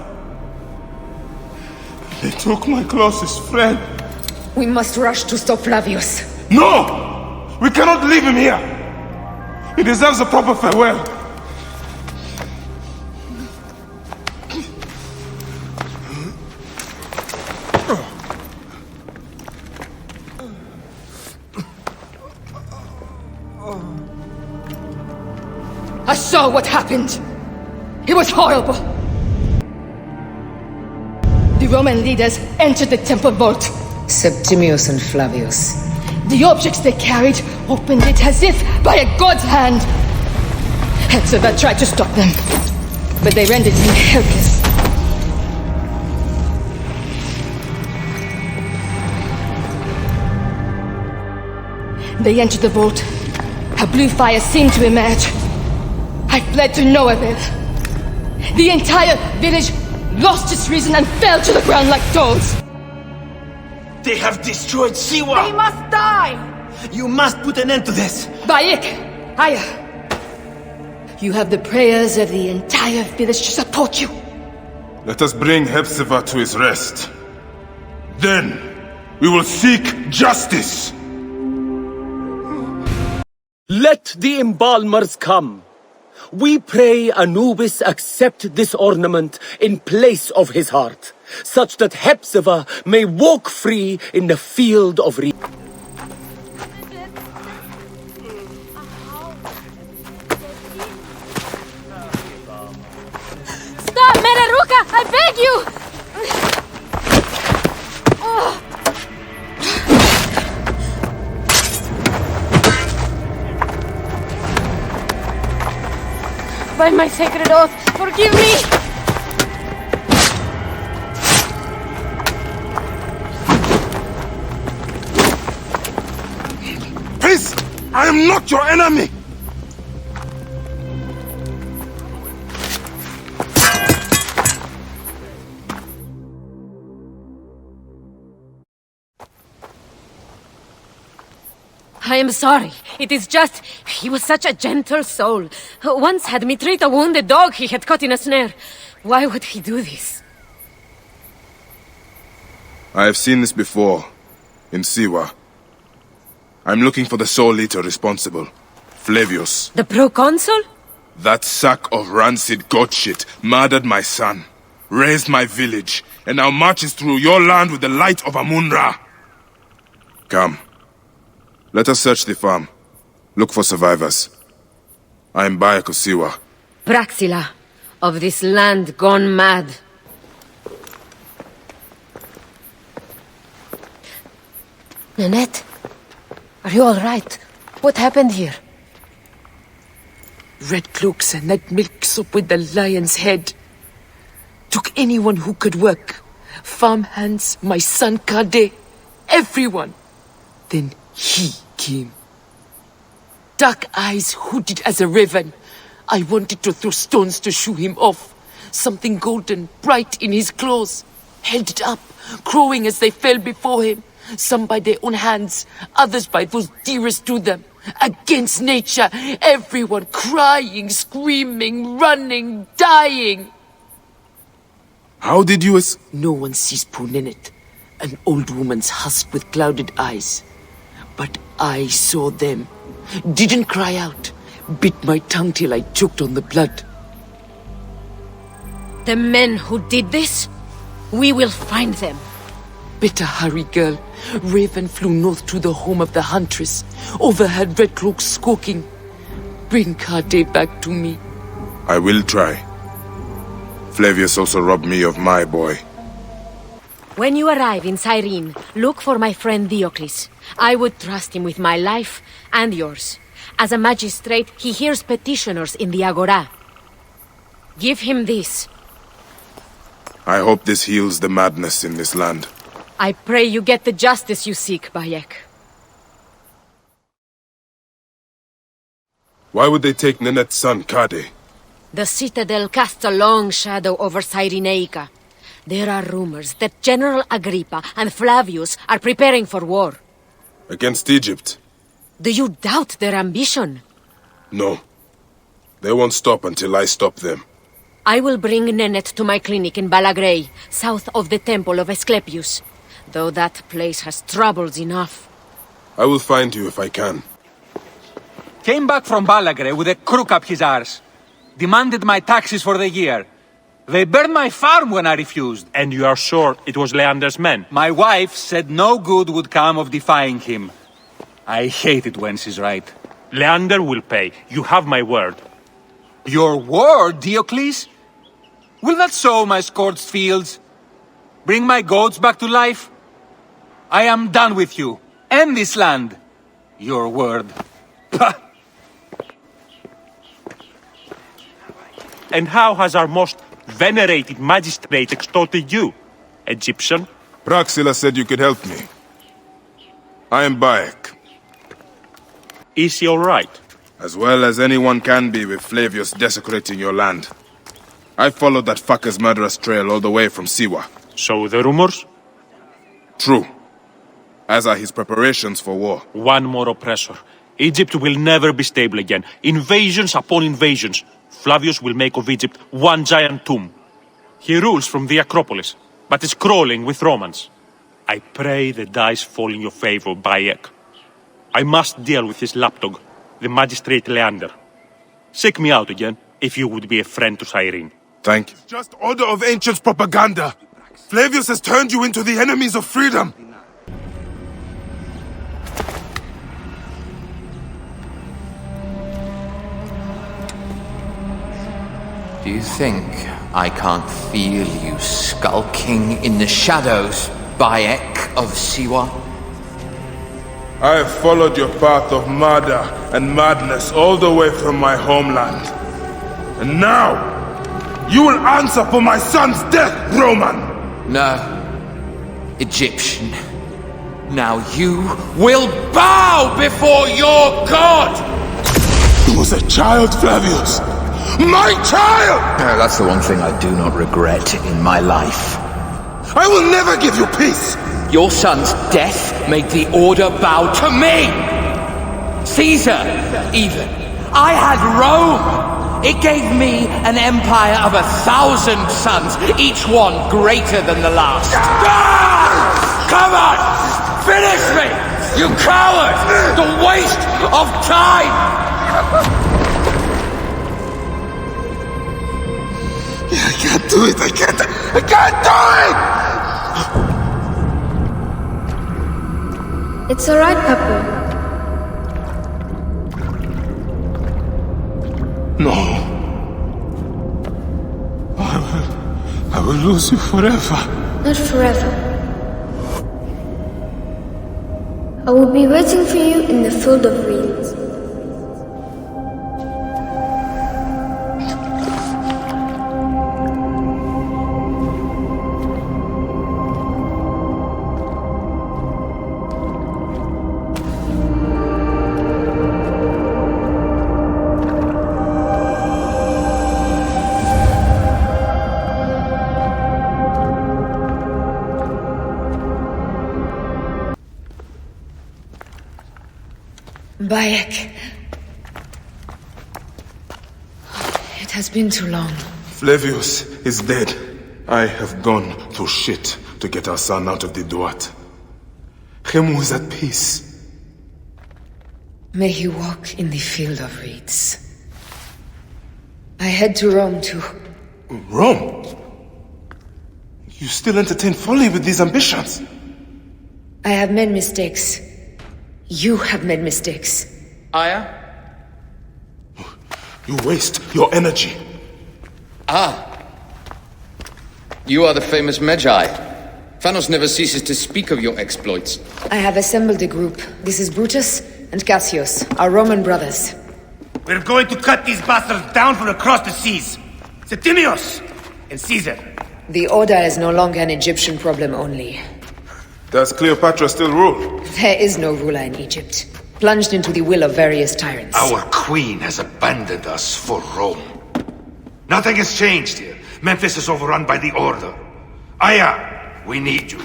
They took my closest friend. We must rush to stop Flavius. No! We cannot leave him here! He deserves a proper farewell. I saw what happened. It was horrible. The Roman leaders entered the temple vault. Septimius and Flavius. The objects they carried opened it as if by a god's hand. Hepzibah tried to stop them, but they rendered him helpless. They entered the vault. A blue fire seemed to emerge. I fled to no avail. The entire village lost its reason and fell to the ground like dolls. They have destroyed Siwa! They must die! You must put an end to this! Bayek! Aya! You have the prayers of the entire village to support you. Let us bring Hepzibah to his rest. Then, we will seek justice! Let the embalmers come. We pray Anubis accept this ornament in place of his heart, such that Hepzibah may walk free in the field of Stop, Meraruka! I beg you! By my sacred oath, forgive me! Peace! I am not your enemy! I am sorry. It is just... he was such a gentle soul. Once had me treat a wounded dog he had caught in a snare. Why would he do this? I have seen this before. In Siwa. I'm looking for the sole leader responsible. Flavius. The proconsul? That sack of rancid goat shit murdered my son, raised my village, and now marches through your land with the light of Amun-Ra. Come. Let us search the farm. Look for survivors. I am Bayek of Siwa. Praxila, of this land gone mad. Nanette, are you all right? What happened here? Red cloaks and that milk soup with the lion's head. Took anyone who could work. Farm hands, my son Kade, everyone. Then he came. Dark eyes hooded as a raven. I wanted to throw stones to shoo him off. Something golden, bright in his claws. Held it up, crowing as they fell before him. Some by their own hands, others by those dearest to them. Against nature, everyone crying, screaming, running, dying. How did you No one sees poor Ninette, an old woman's husk with clouded eyes. But I saw them. Didn't cry out. Bit my tongue till I choked on the blood. The men who did this? We will find them. Better hurry, girl. Raven flew north to the home of the huntress. Overheard Red Cloaks squawking. Bring Kade back to me. I will try. Flavius also robbed me of my boy. When you arrive in Cyrene, look for my friend Diocles. I would trust him with my life and yours. As a magistrate, he hears petitioners in the Agora. Give him this. I hope this heals the madness in this land. I pray you get the justice you seek, Bayek. Why would they take Ninette's son, Kade? The citadel casts a long shadow over Cyrenaica. There are rumors that General Agrippa and Flavius are preparing for war. Against Egypt? Do you doubt their ambition? No. They won't stop until I stop them. I will bring Nenet to my clinic in Balagrey, south of the Temple of Asclepius. Though that place has troubles enough. I will find you if I can. Came back from Balagrey with a crook up his arse. Demanded my taxes for the year. They burned my farm when I refused. And you are sure it was Leander's men? My wife said no good would come of defying him. I hate it when she's right. Leander will pay. You have my word. Your word, Diocles? Will that sow my scorched fields? Bring my goats back to life? I am done with you. And this land. Your word. Pah! And how has our most venerated magistrate extorted you, Egyptian? Praxila said you could help me. I am Bayek. Is he alright? As well as anyone can be with Flavius desecrating your land. I followed that fucker's murderous trail all the way from Siwa. So the rumors? True. As are his preparations for war. One more oppressor. Egypt will never be stable again. Invasions upon invasions. Flavius will make of Egypt one giant tomb. He rules from the Acropolis, but is crawling with Romans. I pray the dice fall in your favor, Bayek. I must deal with his lapdog, the magistrate Leander. Seek me out again, if you would be a friend to Cyrene. Thank you. Just Order of Ancients propaganda. Flavius has turned you into the enemies of freedom. Do you think I can't feel you skulking in the shadows, Bayek of Siwa? I have followed your path of murder and madness all the way from my homeland. And now, you will answer for my son's death, Roman! No, Egyptian. Now you will bow before your god! He was a child, Flavius! My child! That's the one thing I do not regret in my life. I will never give you peace! Your son's death made the Order bow to me! Caesar, even. I had Rome! It gave me an empire of 1,000 sons, each one greater than the last. Come on! Finish me! You coward! The waste of time! I can't do it! I can't do it! It's alright, Papa. No. I will lose you forever. Not forever. I will be waiting for you in the field of reeds. Bayek. It has been too long. Flavius is dead. I have gone through shit to get our son out of the Duat. Khemu is at peace. May he walk in the field of reeds. I head to Rome too. Rome? You still entertain folly with these ambitions? I have made mistakes. You have made mistakes. Aya? You waste your energy. You are the famous Magi. Phanos never ceases to speak of your exploits. I have assembled a group. This is Brutus and Cassius, our Roman brothers. We're going to cut these bastards down from across the seas. Septimius and Caesar. The Order is no longer an Egyptian problem only. Does Cleopatra still rule? There is no ruler in Egypt. Plunged into the will of various tyrants. Our queen has abandoned us for Rome. Nothing has changed here. Memphis is overrun by the Order. Aya, we need you.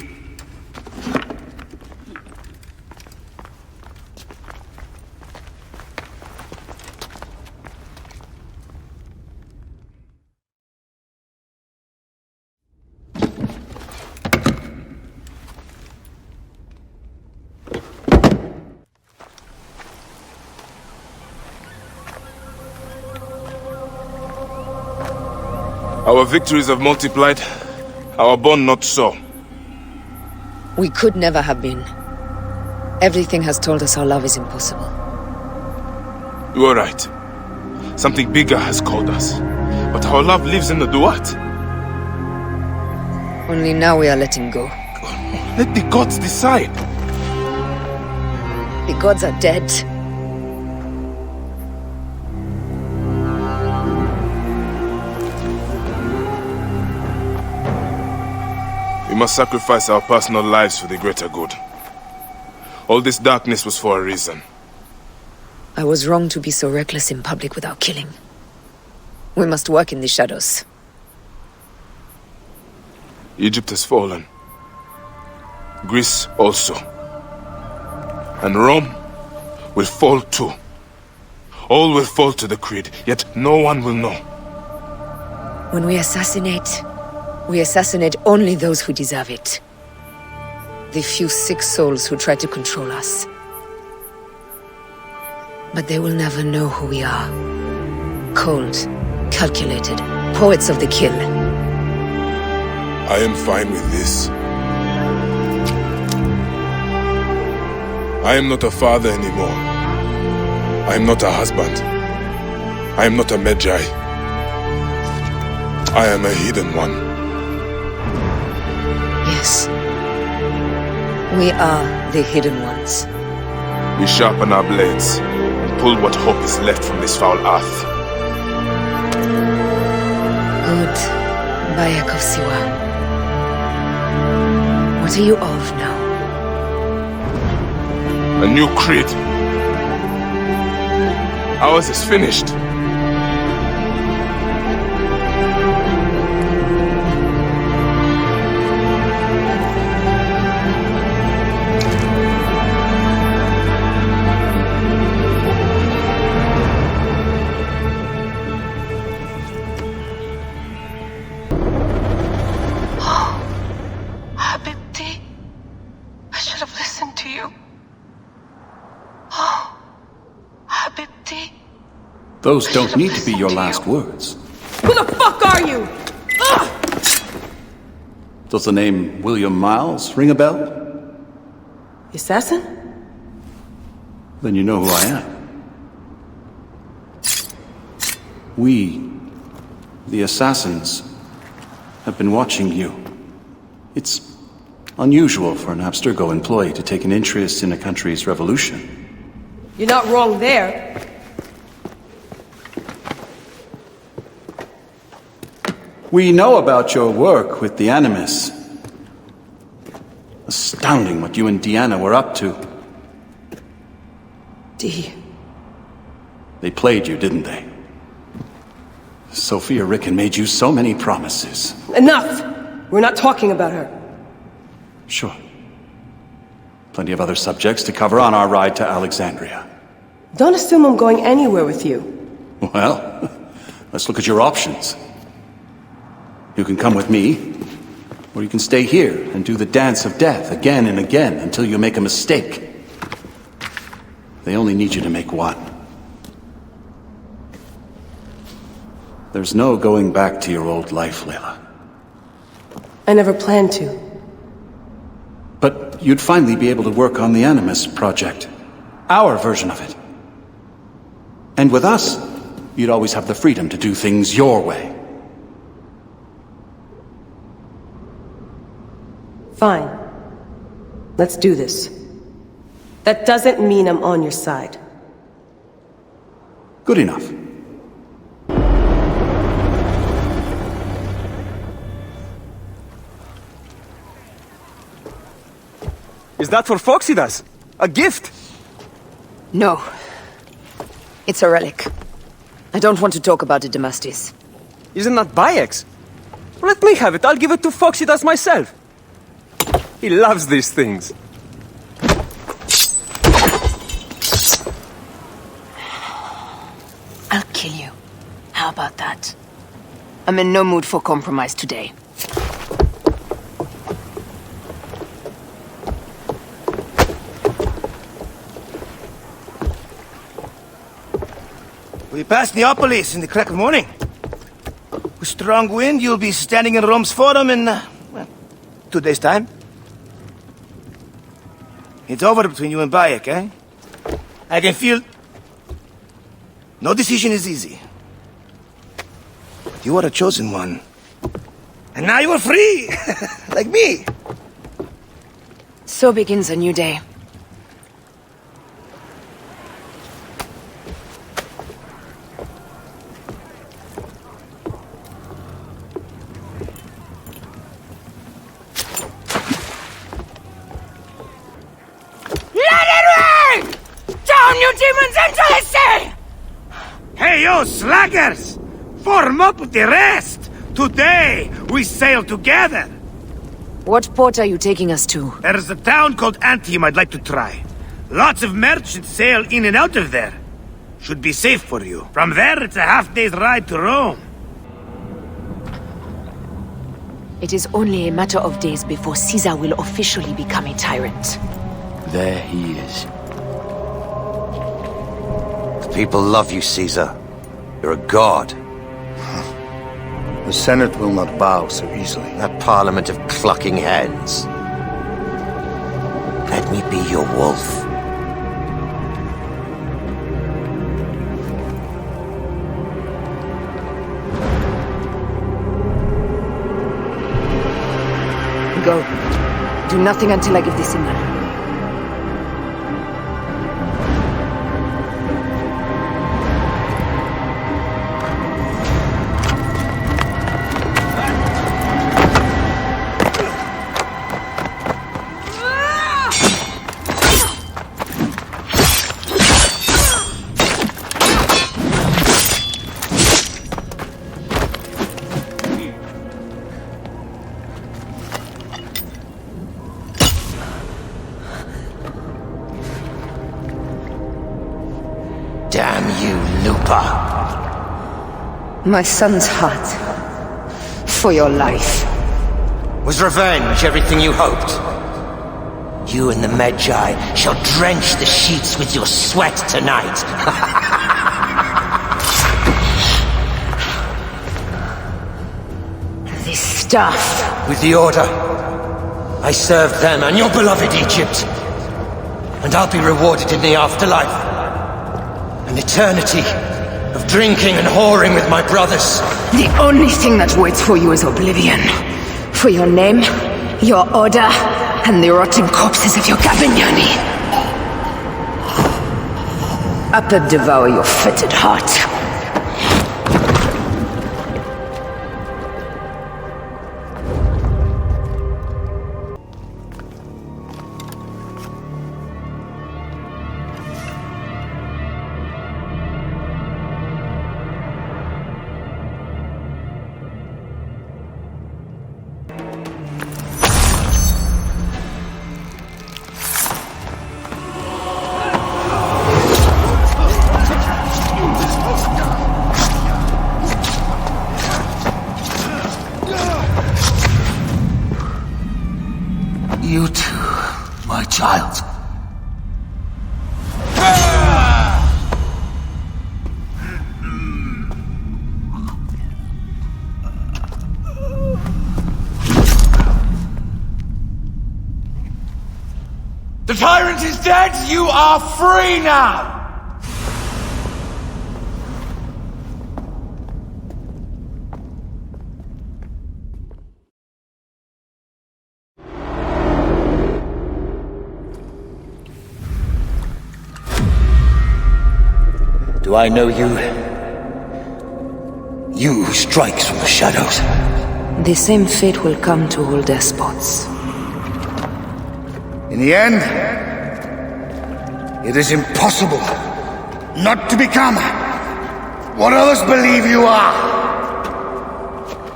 Our victories have multiplied, our bond not so. We could never have been. Everything has told us our love is impossible. You are right. Something bigger has called us. But our love lives in the Duat. Only now we are letting go. Let the gods decide. The gods are dead. We must sacrifice our personal lives for the greater good. All this darkness was for a reason. I was wrong to be so reckless in public without killing. We must work in the shadows. Egypt has fallen. Greece also. And Rome will fall too. All will fall to the creed, yet no one will know. When we assassinate only those who deserve it. The few sick souls who try to control us. But they will never know who we are. Cold, calculated, poets of the kill. I am fine with this. I am not a father anymore. I am not a husband. I am not a Magi. I am a hidden one. Yes. We are the hidden ones. We sharpen our blades and pull what hope is left from this foul earth. Good, Bayek of Siwa. What are you of now? A new creed. Ours is finished. Those don't need to be your last words. Who the fuck are you? Ugh! Does the name William Miles ring a bell? Assassin? Then you know who I am. We, the assassins, have been watching you. It's unusual for an Abstergo employee to take an interest in a country's revolution. You're not wrong there. We know about your work with the Animus. Astounding what you and Deanna were up to. D. They played you, didn't they? Sophia Ricken made you so many promises. Enough! We're not talking about her. Sure. Plenty of other subjects to cover on our ride to Alexandria. Don't assume I'm going anywhere with you. Well, let's look at your options. You can come with me, or you can stay here and do the dance of death again and again until you make a mistake. They only need you to make one. There's no going back to your old life, Layla. I never planned to. But you'd finally be able to work on the Animus project. Our version of it. And with us, you'd always have the freedom to do things your way. Fine. Let's do this. That doesn't mean I'm on your side. Good enough. Is that for Foxidas? A gift? No. It's a relic. I don't want to talk about it, Damastis. Isn't that Bayek's? Let me have it. I'll give it to Foxidas myself. He loves these things. I'll kill you. How about that? I'm in no mood for compromise today. We passed Neapolis in the crack of morning. With strong wind, you'll be standing in Rome's Forum in, well, 2 days' time. It's over between you and Bayek, eh? I can feel... No decision is easy. But you are a chosen one. And now you are free! Like me! So begins a new day. You demons into the sea! Hey, you slackers! Form up with the rest! Today, we sail together! What port are you taking us to? There's a town called Antium I'd like to try. Lots of merchants sail in and out of there. Should be safe for you. From there, it's a half-day's ride to Rome. It is only a matter of days before Caesar will officially become a tyrant. There he is. People love you, Caesar. You're a god. The Senate will not bow so easily. That parliament of clucking hens. Let me be your wolf. Go. Do nothing until I give the signal. Damn you, Looper. My son's heart. For your life. Was revenge everything you hoped? You and the Medjai shall drench the sheets with your sweat tonight. This stuff. With the Order, I served them and your beloved Egypt. And I'll be rewarded in the afterlife. An eternity of drinking and whoring with my brothers. The only thing that waits for you is oblivion. For your name, your order, and the rotting corpses of your Gabignani. Up and devour your fetid heart. You too, my child. The tyrant is dead! You are free now! Do I know you? You who strikes from the shadows. The same fate will come to all despots. In the end, it is impossible not to become what others believe you are.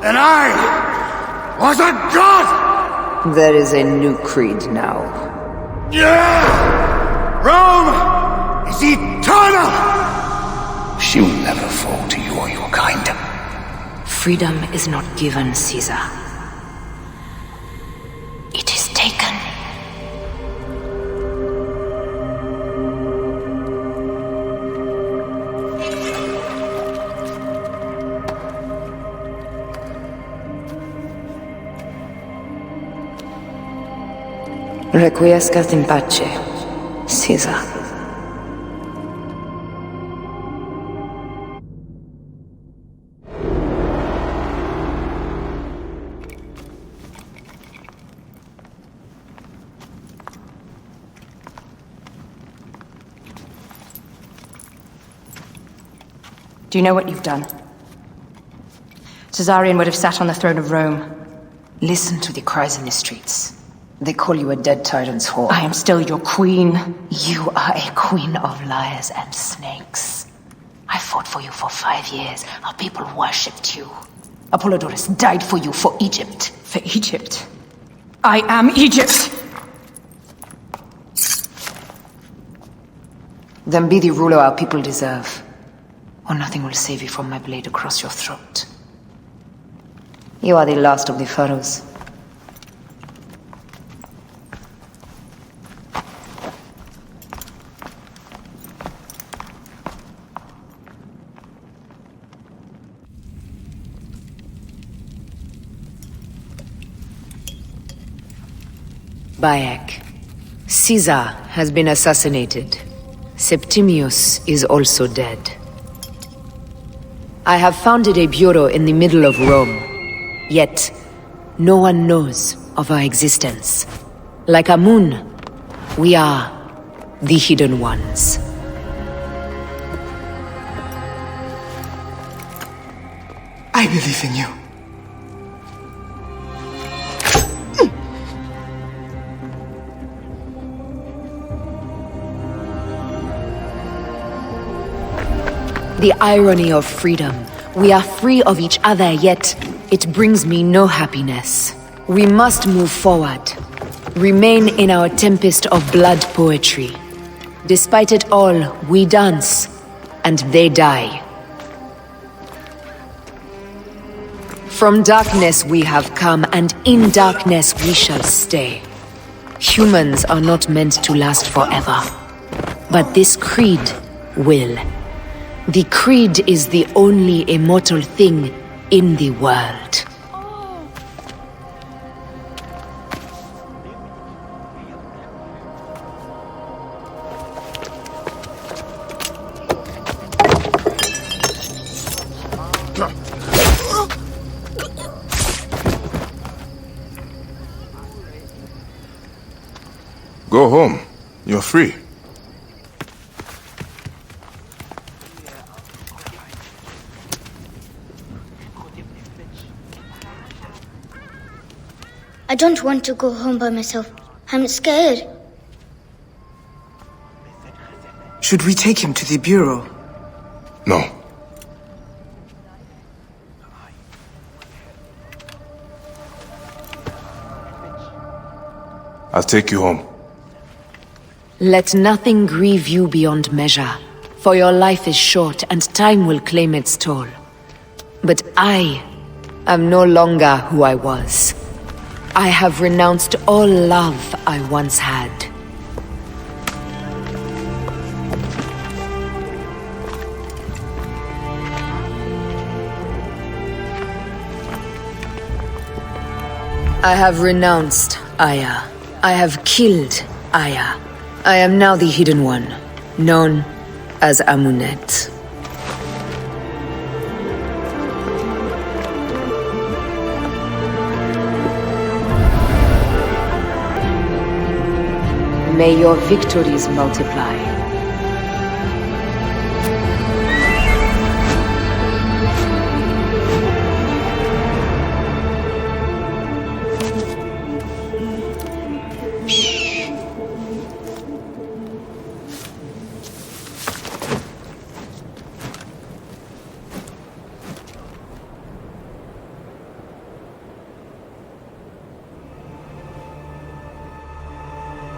And I was a god! There is a new creed now. Yeah! Rome is eternal! She will never fall to you or your kind. Freedom is not given, Caesar. It is taken. Requiescat in pace, Caesar. Do you know what you've done? Caesarion would have sat on the throne of Rome. Listen to the cries in the streets. They call you a dead tyrant's whore. I am still your queen. You are a queen of liars and snakes. I fought for you for 5 years. Our people worshipped you. Apollodorus died for you, for Egypt. For Egypt? I am Egypt! Then be the ruler our people deserve, or nothing will save you from my blade across your throat. You are the last of the pharaohs. Bayek. Caesar has been assassinated. Septimius is also dead. I have founded a bureau in the middle of Rome. Yet, no one knows of our existence. Like Amun, we are the hidden ones. I believe in you. The irony of freedom. We are free of each other, yet it brings me no happiness. We must move forward. Remain in our tempest of blood poetry. Despite it all, we dance, and they die. From darkness we have come, and in darkness we shall stay. Humans are not meant to last forever. But this creed will. The creed is the only immortal thing in the world. Go home. You're free. I don't want to go home by myself. I'm scared. Should we take him to the bureau? No. I'll take you home. Let nothing grieve you beyond measure, for your life is short and time will claim its toll. But I am no longer who I was. I have renounced all love I once had. I have renounced Aya. I have killed Aya. I am now the Hidden One, known as Amunet. May your victories multiply.